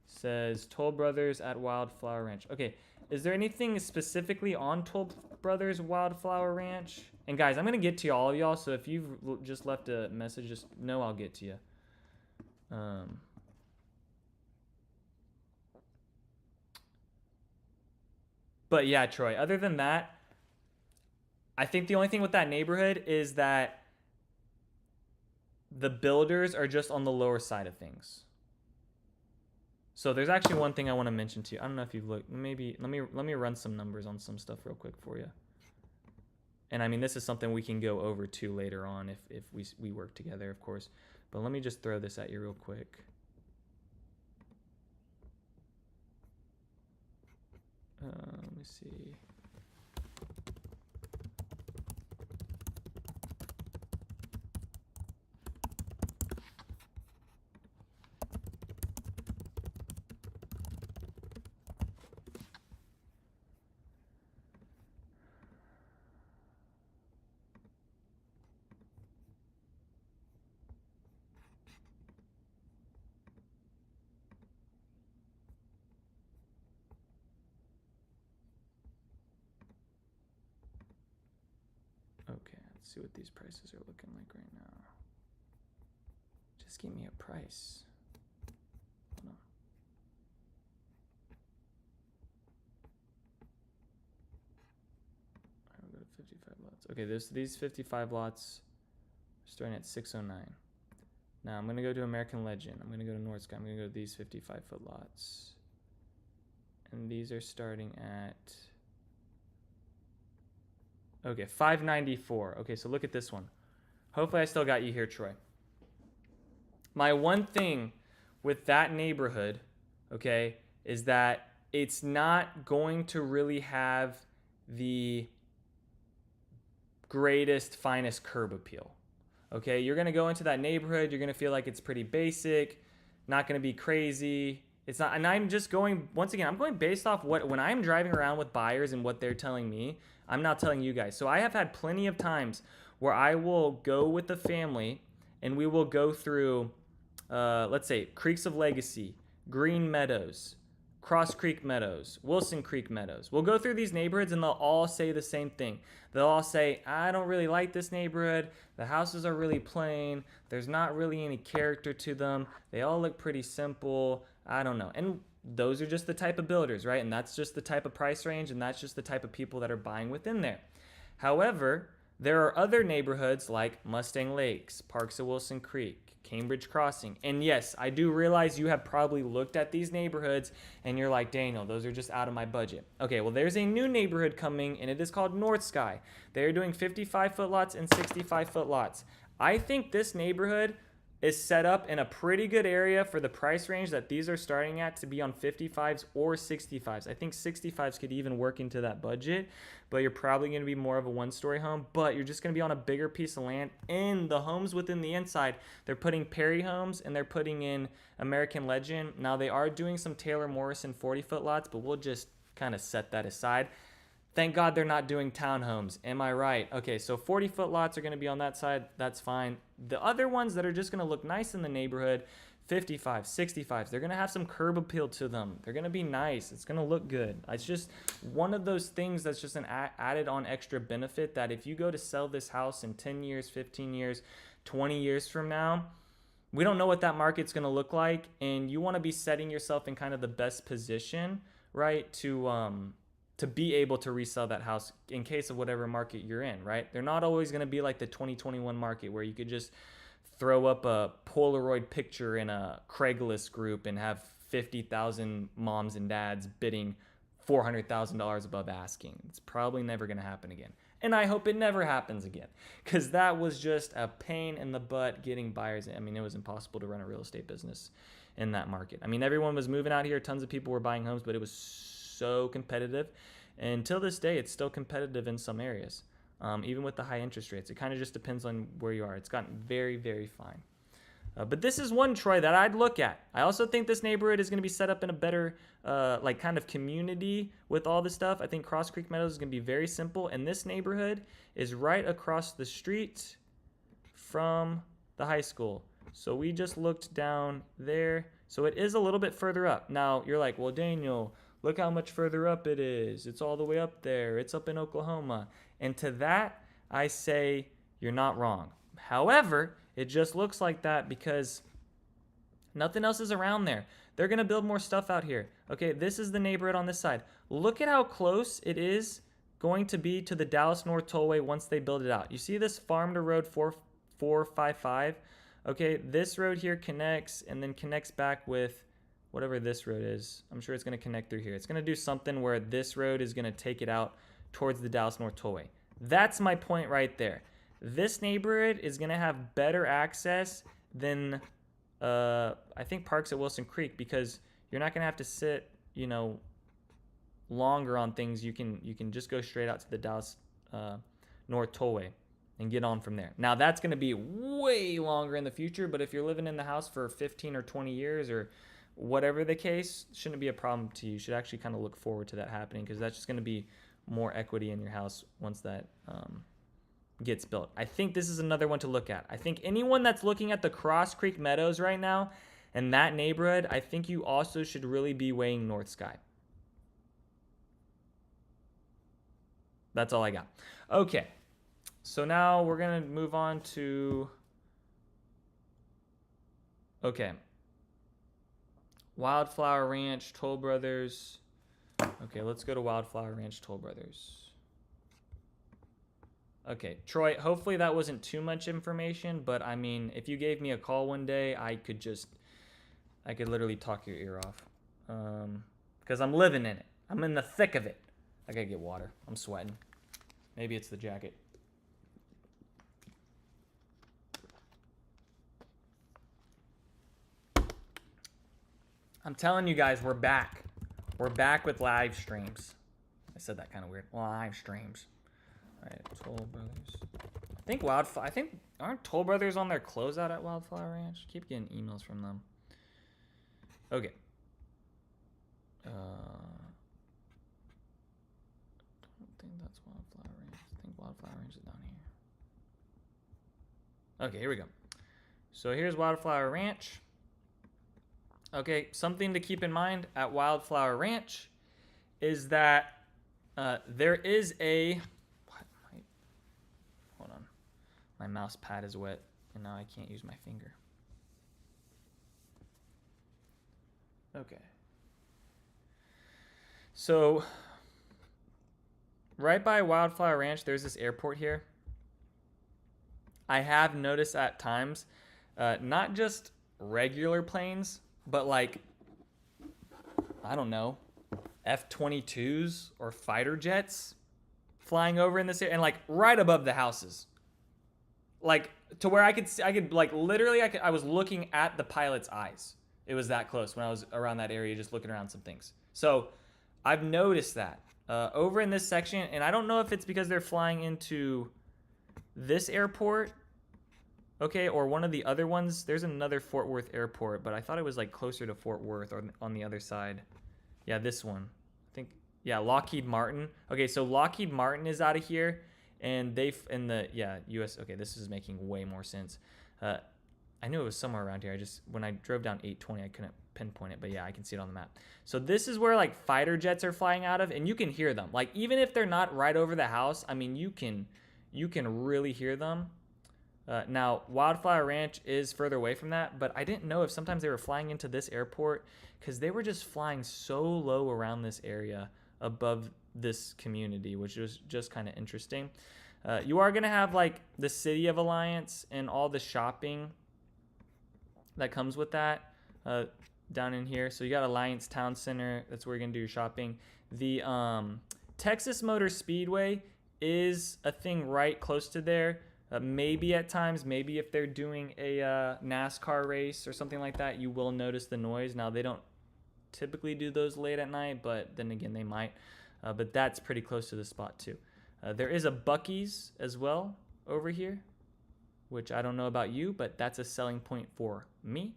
Says Toll Brothers at Wildflower Ranch. Okay, is there anything specifically on Toll Brothers Wildflower Ranch? And guys, I'm gonna get to all of y'all. So if you've just left a message, just know I'll get to you. But yeah, Troy, other than that, I think the only thing with that neighborhood is that the builders are just on the lower side of things. So there's actually one thing I want to mention to you. I don't know if you've looked. Maybe let me run some numbers on some stuff real quick for you. And I mean, this is something we can go over to later on if we work together, of course. But let me just throw this at you real quick. Let me see. Okay, let's see what these prices are looking like right now. Just give me a price. Hold on. Alright, we'll go to 55 lots. Okay, these 55 lots are starting at 609. Now I'm gonna go to American Legend. I'm gonna go to North Sky. I'm gonna go to these 55-foot lots. And these are starting at okay, 594. Okay, so look at this one. Hopefully I still got you here, Troy. My one thing with that neighborhood, okay, is that it's not going to really have the greatest, finest curb appeal. Okay, you're gonna go into that neighborhood, you're gonna feel like it's pretty basic, not gonna be crazy. It's not, and I'm just going, once again, I'm going based off when I'm driving around with buyers and what they're telling me. I'm not telling you guys. So I have had plenty of times where I will go with the family and we will go through, let's say, Creeks of Legacy, Green Meadows, Cross Creek Meadows, Wilson Creek Meadows. We'll go through these neighborhoods and they'll all say the same thing. They'll all say, I don't really like this neighborhood. The houses are really plain. There's not really any character to them. They all look pretty simple. I don't know. And those are just the type of builders, right? And that's just the type of price range, and that's just the type of people that are buying within there. However, there are other neighborhoods like Mustang Lakes, Parks of Wilson Creek, Cambridge Crossing. And yes, I do realize you have probably looked at these neighborhoods and you're like, Daniel, those are just out of my budget. Okay, well, there's a new neighborhood coming, and it is called North Sky. They're doing 55-foot lots and 65-foot lots. I think this neighborhood is set up in a pretty good area for the price range that these are starting at to be on 55s or 65s. I think 65s could even work into that budget, but you're probably going to be more of a one-story home, but you're just going to be on a bigger piece of land. And the homes within the inside, they're putting Perry homes and they're putting in American Legend. Now they are doing some Taylor Morrison 40-foot lots, but we'll just kind of set that aside. Thank God they're not doing townhomes. Am I right? Okay, so 40-foot lots are going to be on that side. That's fine. The other ones that are just going to look nice in the neighborhood, 55s, 65s, they're going to have some curb appeal to them. They're going to be nice. It's going to look good. It's just one of those things that's just an added on extra benefit that if you go to sell this house in 10 years, 15 years, 20 years from now, we don't know what that market's going to look like, and you want to be setting yourself in kind of the best position, right, to be able to resell that house in case of whatever market you're in, right? They're not always going to be like the 2021 market where you could just throw up a Polaroid picture in a Craigslist group and have 50,000 moms and dads bidding $400,000 above asking. It's probably never going to happen again. And I hope it never happens again, because that was just a pain in the butt getting buyers in. I mean, it was impossible to run a real estate business in that market. I mean, everyone was moving out here. Tons of people were buying homes, but it was so competitive. And until this day, it's still competitive in some areas, even with the high interest rates. It kind of just depends on where you are. It's gotten very, very fine. But this is one, Troy, that I'd look at. I also think this neighborhood is going to be set up in a better, like, kind of community with all this stuff. I think Cross Creek Meadows is going to be very simple. And this neighborhood is right across the street from the high school. So we just looked down there. So it is a little bit further up. Now, you're like, well, Daniel, look how much further up it is. It's all the way up there. It's up in Oklahoma. And to that, I say you're not wrong. However, it just looks like that because nothing else is around there. They're going to build more stuff out here. Okay, this is the neighborhood on this side. Look at how close it is going to be to the Dallas North Tollway once they build it out. You see this farm to road 455? Okay, this road here connects and then connects back with whatever this road is. I'm sure it's going to connect through here. It's going to do something where this road is going to take it out towards the Dallas North Tollway. That's my point right there. This neighborhood is going to have better access than, I think, Parks at Wilson Creek, because you're not going to have to sit, longer on things. You can just go straight out to the Dallas North Tollway and get on from there. Now, that's going to be way longer in the future, but if you're living in the house for 15 or 20 years or whatever the case, shouldn't be a problem to you. You should actually kind of look forward to that happening, because that's just going to be more equity in your house once that gets built. I think this is another one to look at. I think anyone that's looking at the Cross Creek Meadows right now and that neighborhood, I think you also should really be weighing North Sky. That's all I got. Okay, so now we're going to move on to, Wildflower Ranch, Toll Brothers. Okay, let's go to Wildflower Ranch, Toll Brothers. Okay, Troy, hopefully that wasn't too much information, but I mean, if you gave me a call one day, I could literally talk your ear off. Because I'm living in it. I'm in the thick of it. I gotta get water. I'm sweating. Maybe it's the jacket. I'm telling you guys, we're back. We're back with live streams. I said that kind of weird. Live streams. All right, Toll Brothers. I think aren't Toll Brothers on their closeout at Wildflower Ranch? Keep getting emails from them. Okay. Don't think that's Wildflower Ranch. I think Wildflower Ranch is down here. Okay, here we go. So here's Wildflower Ranch. Okay, something to keep in mind at Wildflower Ranch is that there is a... Hold on. My mouse pad is wet, and now I can't use my finger. Okay. So, right by Wildflower Ranch, there's this airport here. I have noticed at times, not just regular planes, but like, I don't know, F-22s or fighter jets flying over in this area, and like right above the houses. Like to where I could like literally, I was looking at the pilot's eyes. It was that close when I was around that area just looking around some things. So I've noticed that over in this section, and I don't know if it's because they're flying into this airport, okay, or one of the other ones. There's another Fort Worth airport, but I thought it was like closer to Fort Worth or on the other side. Yeah, this one. I think, yeah, Lockheed Martin. Okay, so Lockheed Martin is out of here, and US. Okay, this is making way more sense. I knew it was somewhere around here. When I drove down 820, I couldn't pinpoint it, but yeah, I can see it on the map. So this is where like fighter jets are flying out of, and you can hear them. Like even if they're not right over the house, I mean, you can really hear them. Now, Wildflower Ranch is further away from that, but I didn't know if sometimes they were flying into this airport because they were just flying so low around this area above this community, which was just kind of interesting. You are going to have like the City of Alliance and all the shopping that comes with that down in here. So you got Alliance Town Center. That's where you're going to do your shopping. The Texas Motor Speedway is a thing right close to there. Maybe at times, maybe if they're doing a NASCAR race or something like that, you will notice the noise. Now, they don't typically do those late at night, but then again, they might. But that's pretty close to the spot too. There is a Buc-ee's as well over here, which I don't know about you, but that's a selling point for me.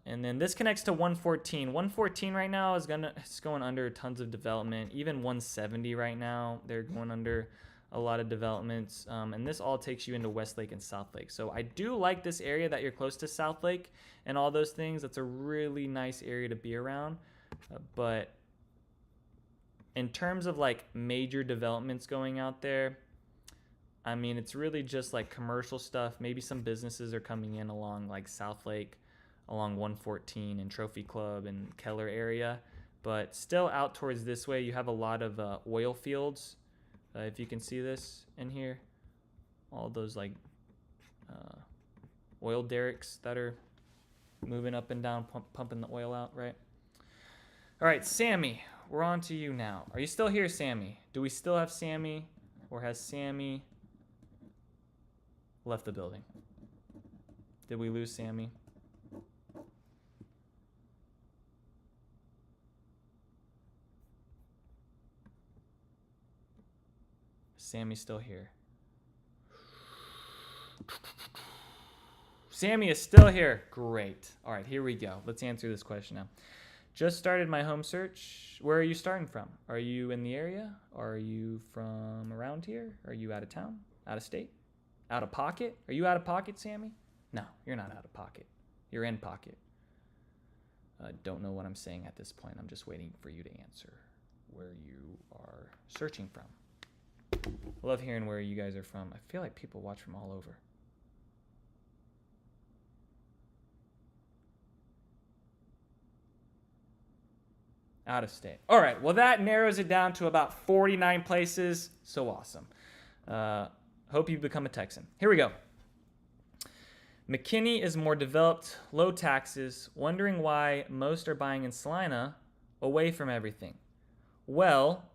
And then this connects to 114. 114 right now is it's going under tons of development. Even 170 right now, they're going under a lot of developments. And this all takes you into Westlake and Southlake. So I do like this area that you're close to Southlake and all those things. That's a really nice area to be around. But in terms of like major developments going out there, I mean, it's really just like commercial stuff. Maybe some businesses are coming in along like Southlake, along 114 and Trophy Club and Keller area. But still out towards this way, you have a lot of oil fields. If you can see this in here, all those like oil derricks that are moving up and down, pumping the oil out, right? All right, Sammy, we're on to you now. Are you still here, Sammy? Do we still have Sammy, or has Sammy left the building? Did we lose Sammy? Sammy's still here. Sammy is still here. Great. All right, here we go. Let's answer this question now. Just started my home search. Where are you starting from? Are you in the area? Are you from around here? Are you out of town? Out of state? Out of pocket? Are you out of pocket, Sammy? No, you're not out of pocket. You're in pocket. Don't know what I'm saying at this point. I'm just waiting for you to answer where you are searching from. I love hearing where you guys are from. I feel like people watch from all over. Out of state. All right, well, that narrows it down to about 49 places. So awesome. Hope you become a Texan. Here we go. McKinney is more developed, low taxes, wondering why most are buying in Salina away from everything. Well,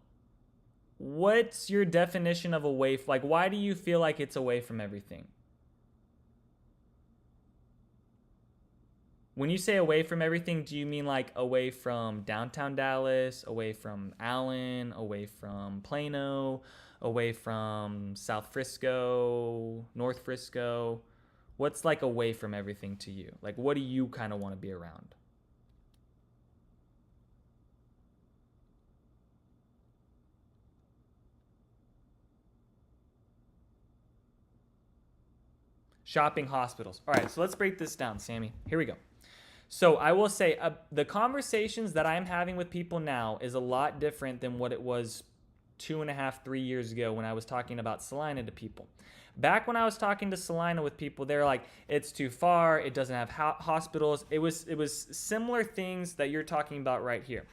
what's your definition of away? Like, why do you feel like it's away from everything? When you say away from everything, do you mean like away from downtown Dallas, away from Allen, away from Plano, away from South Frisco, North Frisco? What's like away from everything to you? Like, what do you kind of want to be around? Shopping, hospitals. All right, so let's break this down, Sammy. Here we go. So I will say the conversations that I'm having with people now is a lot different than what it was 2.5, 3 years ago when I was talking about Salina to people. Back when I was talking to Salina with people, they're like, it's too far, it doesn't have hospitals. It was similar things that you're talking about right here.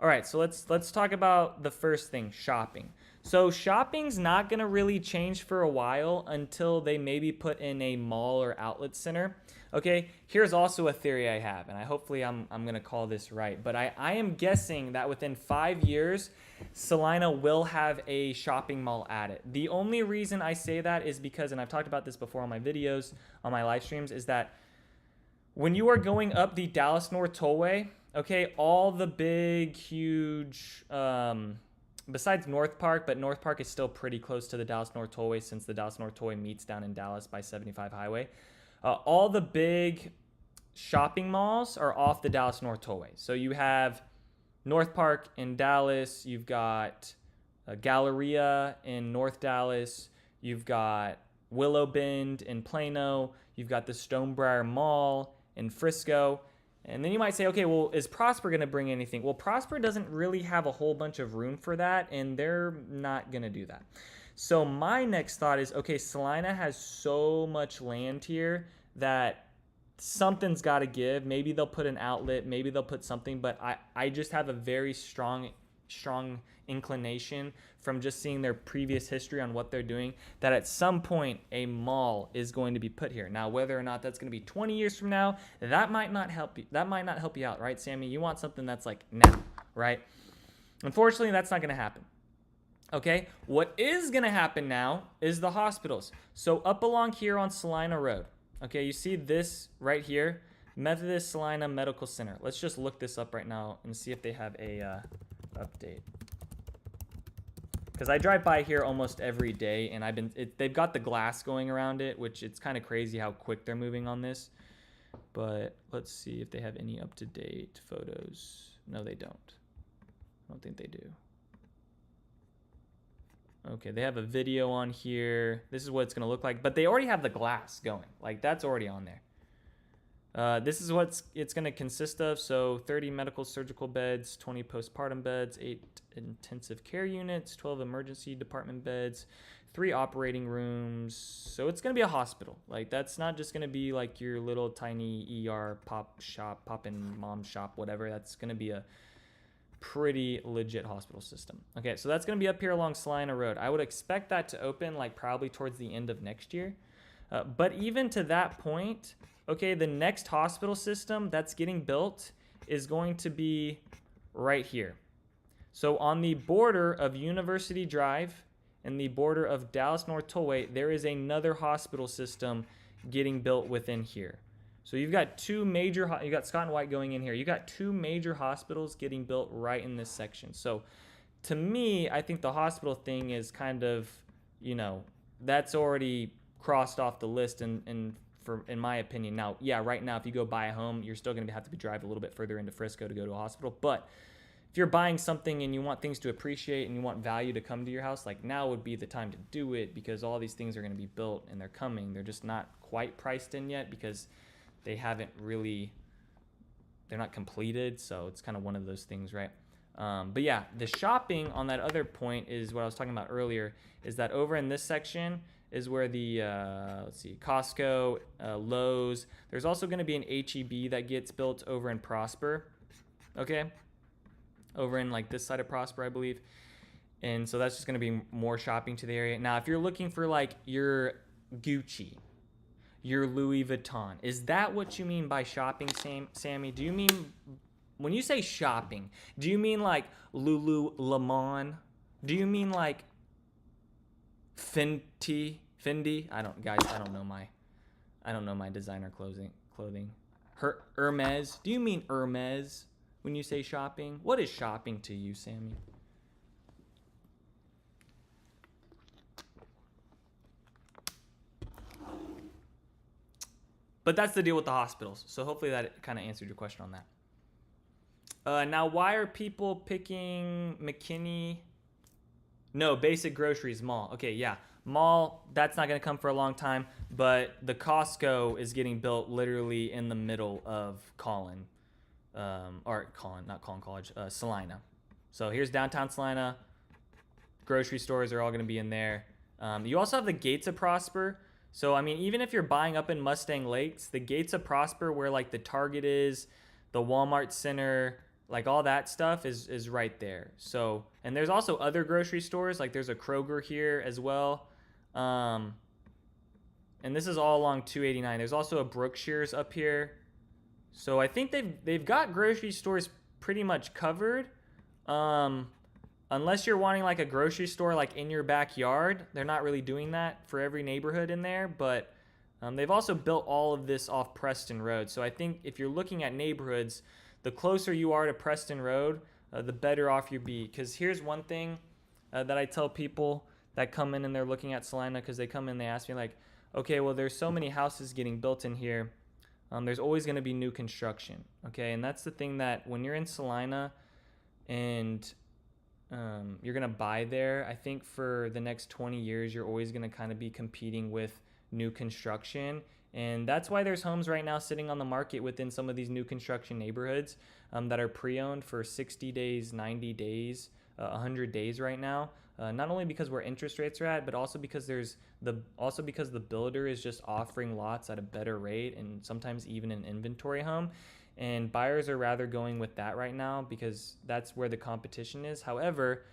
All right, so let's talk about the first thing, shopping. So shopping's not going to really change for a while until they maybe put in a mall or outlet center. Okay, here's also a theory I have, and hopefully I'm going to call this right, but I am guessing that within 5 years, Salina will have a shopping mall at it. The only reason I say that is because, and I've talked about this before on my videos, on my live streams, is that when you are going up the Dallas North Tollway, okay, all the big, huge, besides North Park, but North Park is still pretty close to the Dallas North Tollway since the Dallas North Tollway meets down in Dallas by 75 Highway. All the big shopping malls are off the Dallas North Tollway. So you have North Park in Dallas, you've got Galleria in North Dallas, you've got Willow Bend in Plano, you've got the Stonebriar Mall in Frisco. And then you might say, okay, well, is Prosper going to bring anything? Well, Prosper doesn't really have a whole bunch of room for that, and they're not going to do that. So my next thought is, okay, Salina has so much land here that something's got to give. Maybe they'll put an outlet, maybe they'll put something, but I just have a very strong inclination from just seeing their previous history on what they're doing that at some point a mall is going to be put here. Now, whether or not that's going to be 20 years from now, that might not help you. That might not help you out, right, Sammy? You want something that's like now, right? Unfortunately, that's not going to happen. Okay, what is gonna happen now is the hospitals. So up along here on Salina Road, okay, you see this right here, Methodist Salina Medical Center. Let's just look this up right now and see if they have a update. Because I drive by here almost every day, and they've got the glass going around it, which it's kind of crazy how quick they're moving on this. But let's see if they have any up-to-date photos. No, they don't. I don't think they do. Okay, they have a video on here. This is what it's going to look like. But they already have the glass going. Like, that's already on there. This is what it's going to consist of. So 30 medical surgical beds, 20 postpartum beds, 8 intensive care units, 12 emergency department beds, 3 operating rooms. So it's going to be a hospital. Like, that's not just going to be like your little tiny ER pop-in mom shop, whatever. That's going to be a pretty legit hospital system. Okay, so that's going to be up here along Salina Road. I would expect that to open like probably towards the end of next year. But even to that point, okay, the next hospital system that's getting built is going to be right here. So on the border of University Drive and the border of Dallas North Tollway, there is another hospital system getting built within here. So you've got two major, you got Scott and White going in here. You got 2 major hospitals getting built right in this section. So to me, I think the hospital thing is kind of, you know, that's already crossed off the list in my opinion. Now, yeah, right now, if you go buy a home, you're still going to have to drive a little bit further into Frisco to go to a hospital. But if you're buying something and you want things to appreciate and you want value to come to your house, like now would be the time to do it, because all these things are going to be built and they're coming. They're just not quite priced in yet because they haven't really, they're not completed. So it's kind of one of those things, right? But yeah, the shopping on that other point is what I was talking about earlier, is that over in this section is where the, let's see, Costco, Lowe's, there's also going to be an H-E-B that gets built over in Prosper, okay? Over in like this side of Prosper, I believe. And so that's just going to be more shopping to the area. Now, if you're looking for like your Gucci, your Louis Vuitton, is that what you mean by shopping, Sammy? Do you mean, when you say shopping, do you mean like Lululemon? Do you mean like Fendi? I don't know my designer clothing. Hermes? Do you mean Hermes when you say shopping? What is shopping to you, Sammy? But that's the deal with the hospitals. So hopefully that kind of answered your question on that. Now, why are people picking McKinney? No, basic groceries, mall. Okay, yeah. Mall, that's not going to come for a long time. But the Costco is getting built literally in the middle of Salina. So here's downtown Salina. Grocery stores are all going to be in there. You also have the Gates of Prosper. So, I mean, even if you're buying up in Mustang Lakes, the Gates of Prosper, where like the Target is, the Walmart Center, like all that stuff is right there. So, and there's also other grocery stores, like there's a Kroger here as well. And this is all along 289. There's also a Brookshire's up here. So I think they've got grocery stores pretty much covered. Unless you're wanting like a grocery store like in your backyard, they're not really doing that for every neighborhood in there. But they've also built all of this off Preston Road. So I think if you're looking at neighborhoods, the closer you are to Preston Road, the better off you'll be. Because here's one thing that I tell people that come in and they're looking at Salina, because they come in and they ask me like, okay, well, there's so many houses getting built in here. There's always going to be new construction. Okay, and that's the thing, that when you're in Salina and you're going to buy there, I think for the next 20 years, you're always going to kind of be competing with new construction. And that's why there's homes right now sitting on the market within some of these new construction neighborhoods that are pre-owned for 60 days, 90 days, 100 days right now. Not only because where interest rates are at, but also because because the builder is just offering lots at a better rate, and sometimes even an inventory home. And buyers are rather going with that right now because that's where the competition is. However,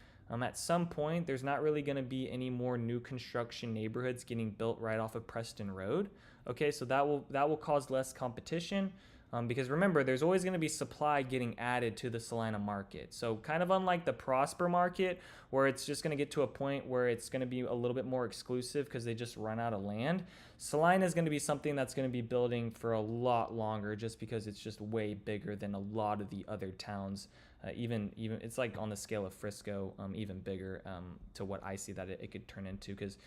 at some point, there's not really going to be any more new construction neighborhoods getting built right off of Preston Road. Okay, so that will cause less competition. Because remember, there's always going to be supply getting added to the Salina market. So kind of unlike the Prosper market, where it's just going to get to a point where it's going to be a little bit more exclusive because they just run out of land, Salina is going to be something that's going to be building for a lot longer, just because it's just way bigger than a lot of the other towns. Even it's like on the scale of Frisco, even bigger to what I see that it could turn into, because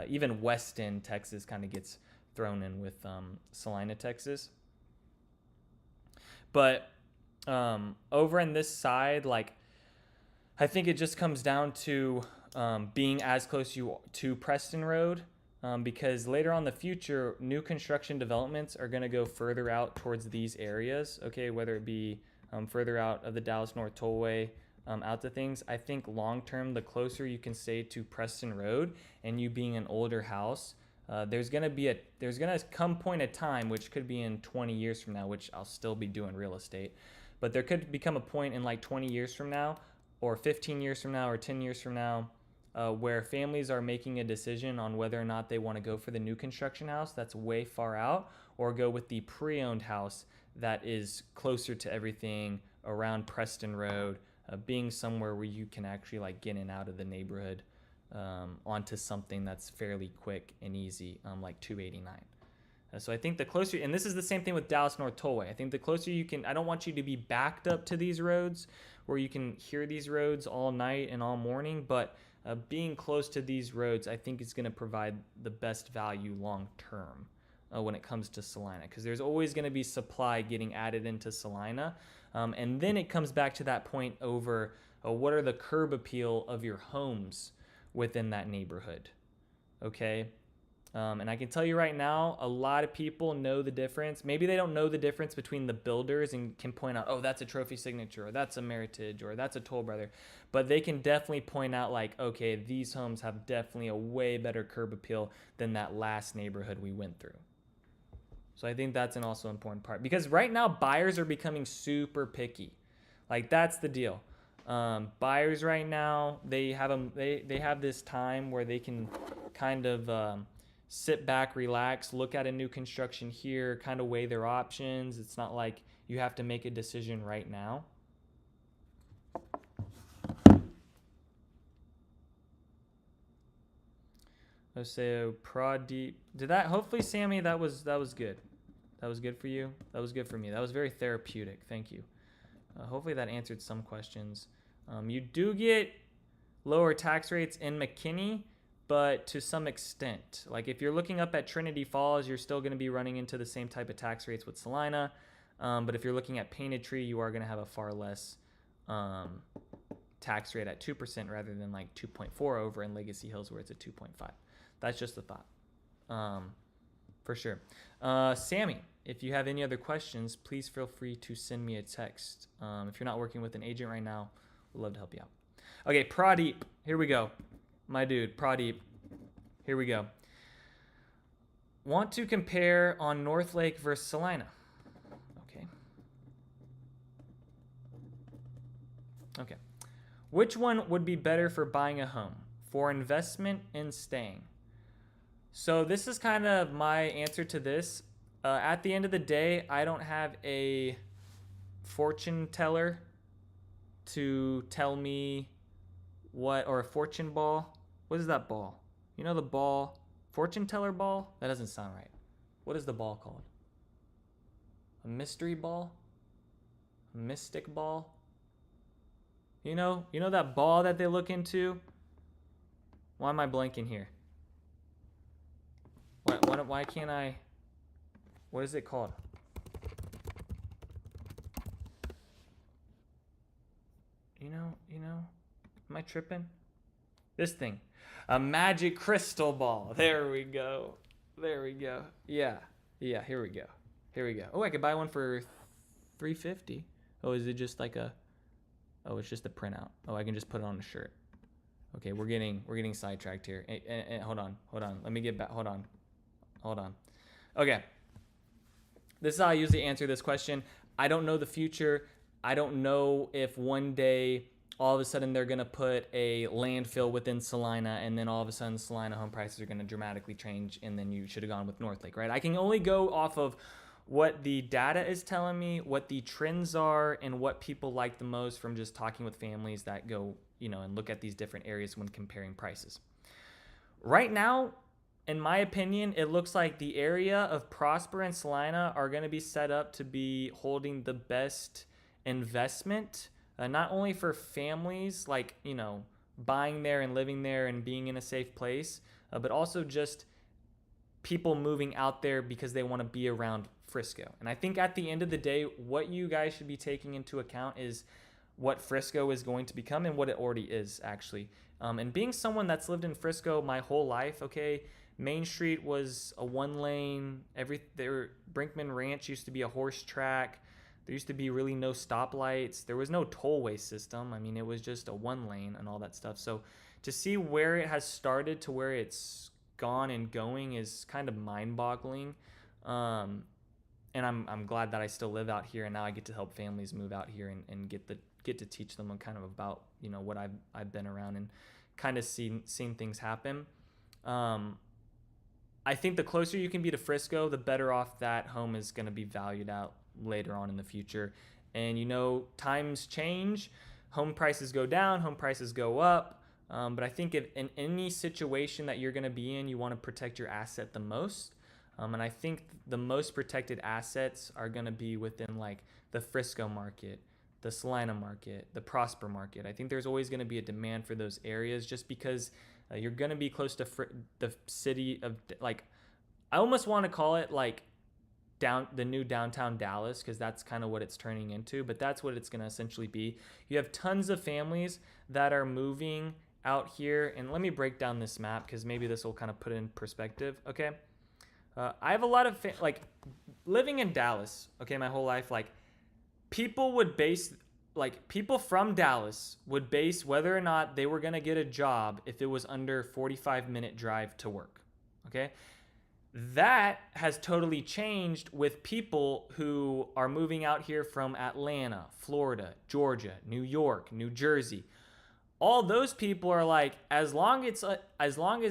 even Weston, Texas kind of gets thrown in with Salina, Texas. But over on this side, like, I think it just comes down to being as close to Preston Road, because later on in the future, new construction developments are going to go further out towards these areas, okay, whether it be further out of the Dallas North Tollway out to things. I think long term, the closer you can stay to Preston Road, and you being an older house, there's gonna come point of time, which could be in 20 years from now, which I'll still be doing real estate, but there could become a point in like 20 years from now, or 15 years from now, or 10 years from now, where families are making a decision on whether or not they want to go for the new construction house that's way far out, or go with the pre-owned house that is closer to everything around Preston Road, being somewhere where you can actually like get in and out of the neighborhood onto something that's fairly quick and easy, like 289. So I think the closer, and this is the same thing with Dallas North Tollway, I think the closer you can, I don't want you to be backed up to these roads where you can hear these roads all night and all morning, but being close to these roads, I think is going to provide the best value long term when it comes to Salina, because there's always going to be supply getting added into Salina. And then it comes back to that point over what are the curb appeal of your homes within that neighborhood, okay? And I can tell you right now, a lot of people know the difference. Maybe they don't know the difference between the builders and can point out, oh, that's a Trophy Signature, or that's a Meritage, or that's a Toll Brother. But they can definitely point out, like, okay, these homes have definitely a way better curb appeal than that last neighborhood we went through. So I think that's an also important part, because right now buyers are becoming super picky. Like, that's the deal. Buyers right now, they have this time where they can kind of sit back, relax, look at a new construction here, kind of weigh their options. It's not like you have to make a decision right now. Let's say Pradeep. Did that, hopefully Sammy, that was good. That was good for you. That was good for me. That was very therapeutic. Thank you. Hopefully that answered some questions. You do get lower tax rates in McKinney, but to some extent. Like, if you're looking up at Trinity Falls, you're still going to be running into the same type of tax rates with Salina. But if you're looking at Painted Tree, you are going to have a far less tax rate at 2% rather than like 2.4 over in Legacy Hills, where it's at 2.5. That's just a thought, for sure. Sammy, if you have any other questions, please feel free to send me a text. If you're not working with an agent right now, we'd love to help you out. Okay, Pradeep, here we go. My dude, Pradeep, here we go. Want to compare on North Lake versus Salina. Okay. Which one would be better for buying a home? For investment and staying? So this is kind of my answer to this. At the end of the day, I don't have a fortune teller to tell me what, or a fortune ball. What is that ball? You know the ball, fortune teller ball? That doesn't sound right. What is the ball called? A mystery ball? A mystic ball? You know that ball that they look into? Why am I blanking here? Why can't I? What is it called? You know, am I tripping? This thing. A magic crystal ball. There we go. Yeah, here we go. Oh, I could buy one for $350. Oh, is it just like a... Oh, it's just a printout. Oh, I can just put it on a shirt. Okay, we're getting sidetracked here. Hold on. Let me get back. Hold on. Okay. This is how I usually answer this question. I don't know the future. I don't know if one day all of a sudden they're going to put a landfill within Salina, and then all of a sudden Salina home prices are going to dramatically change, and then you should have gone with North Lake, right? I can only go off of what the data is telling me, what the trends are, and what people like the most from just talking with families that go, and look at these different areas when comparing prices. Right now, in my opinion, it looks like the area of Prosper and Salina are going to be set up to be holding the best investment, not only for families, like, buying there and living there and being in a safe place, but also just people moving out there because they want to be around Frisco. And I think at the end of the day, what you guys should be taking into account is what Frisco is going to become and what it already is, actually. And being someone that's lived in Frisco my whole life, okay, Main Street was a one lane. Brinkman Ranch used to be a horse track. There used to be really no stoplights. There was no tollway system. I mean, it was just a one lane and all that stuff. So to see where it has started to where it's gone and going is kind of mind-boggling. And I'm glad that I still live out here, and now I get to help families move out here and get to teach them kind of about what I've been around and kind of seen things happen. I think the closer you can be to Frisco, the better off that home is going to be valued out later on in the future. And times change, home prices go down, home prices go up. But I think in any situation that you're going to be in, you want to protect your asset the most. And I think the most protected assets are going to be within like the Frisco market, the Salina market, the Prosper market. I think there's always going to be a demand for those areas just because you're going to be close to the city of, like, I almost want to call it like the new downtown Dallas, because that's kind of what it's turning into, but that's what it's going to essentially be. You have tons of families that are moving out here, and let me break down this map because maybe this will kind of put it in perspective. Okay. I have a lot of living in Dallas, okay, my whole life, like people from Dallas would base whether or not they were going to get a job if it was under 45-minute drive to work. Okay. That has totally changed with people who are moving out here from Atlanta, Florida, Georgia, New York, New Jersey. All those people are like, as long as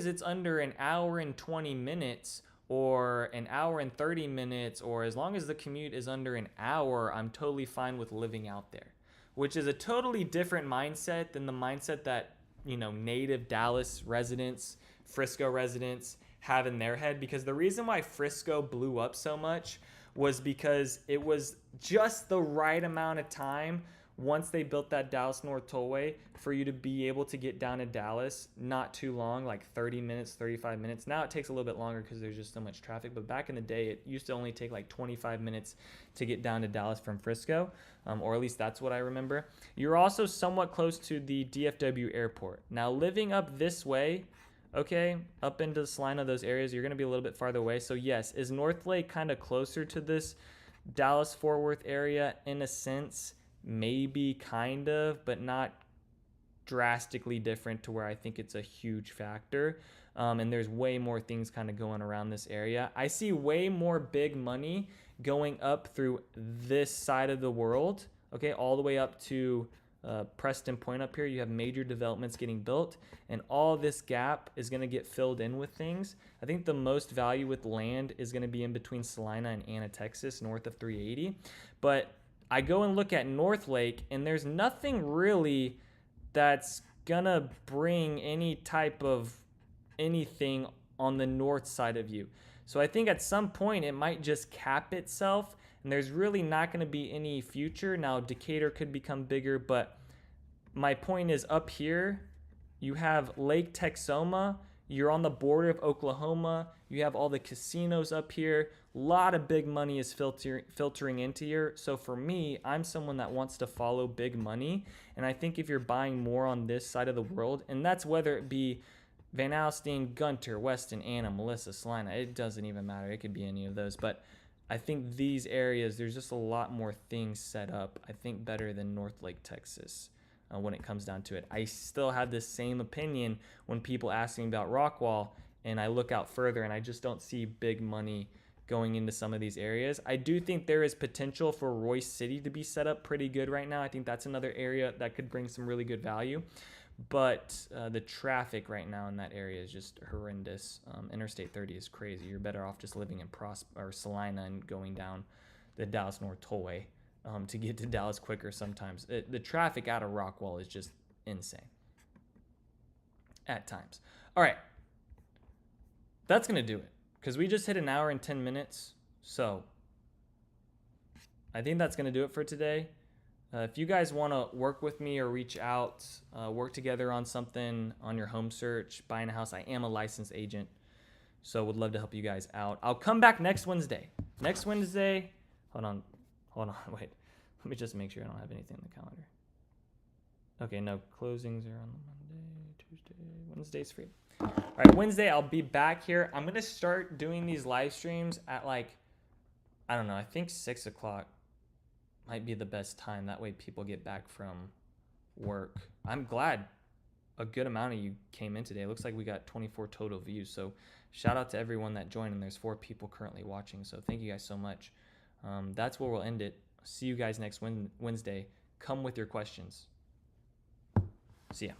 it's under an hour and 20 minutes or an hour and 30 minutes, or as long as the commute is under an hour, I'm totally fine with living out there, which is a totally different mindset than the mindset that, native Dallas residents, Frisco residents have in their head. Because the reason why Frisco blew up so much was because it was just the right amount of time once they built that Dallas North Tollway for you to be able to get down to Dallas, not too long, like 30 minutes, 35 minutes. Now it takes a little bit longer because there's just so much traffic. But back in the day, it used to only take like 25 minutes to get down to Dallas from Frisco, or at least that's what I remember. You're also somewhat close to the DFW airport. Now living up this way, okay, up into Salina, those areas, you're going to be a little bit farther away. So yes, is North Lake kind of closer to this Dallas-Fort Worth area in a sense? Maybe, kind of, but not drastically different to where I think it's a huge factor. And there's way more things kind of going around this area. I see way more big money going up through this side of the world, okay, all the way up to Preston Point up here. You have major developments getting built, and all this gap is going to get filled in with things. I think the most value with land is going to be in between Salina and Anna, Texas, north of 380. But I go and look at North Lake, and there's nothing really that's gonna bring any type of anything on the north side of you. So I think at some point it might just cap itself, and there's really not gonna be any future. Now Decatur could become bigger, but my point is up here, you have Lake Texoma, you're on the border of Oklahoma, you have all the casinos up here. A lot of big money is filtering into here. So for me, I'm someone that wants to follow big money. And I think if you're buying more on this side of the world, and that's whether it be Van Alstyne, Gunter, Weston, Anna, Melissa, Salina, it doesn't even matter. It could be any of those. But I think these areas, there's just a lot more things set up, I think, better than North Lake, Texas. When it comes down to it, I still have the same opinion when people ask me about Rockwall, and I look out further and I just don't see big money going into some of these areas. I do think there is potential for Royce City to be set up pretty good right now. I think that's another area that could bring some really good value. But the traffic right now in that area is just horrendous. Interstate 30 is crazy. You're better off just living in Salina and going down the Dallas North Tollway to get to Dallas quicker sometimes. The traffic out of Rockwall is just insane at times. All right. That's going to do it because we just hit an hour and 10 minutes. So I think that's going to do it for today. If you guys want to work with me or reach out, work together on something on your home search, buying a house, I am a licensed agent, so would love to help you guys out. I'll come back next Wednesday. Next Wednesday, hold on, wait. Let me just make sure I don't have anything in the calendar. Okay, no, closings are on Monday, Tuesday, Wednesday's free. All right, Wednesday, I'll be back here. I'm going to start doing these live streams at like, I don't know, I think 6 o'clock. Might be the best time. That way people get back from work. I'm glad a good amount of you came in today. It looks like we got 24 total views. So shout out to everyone that joined, and there's 4 people currently watching. So thank you guys so much. That's where we'll end it. See you guys next Wednesday. Come with your questions. See ya.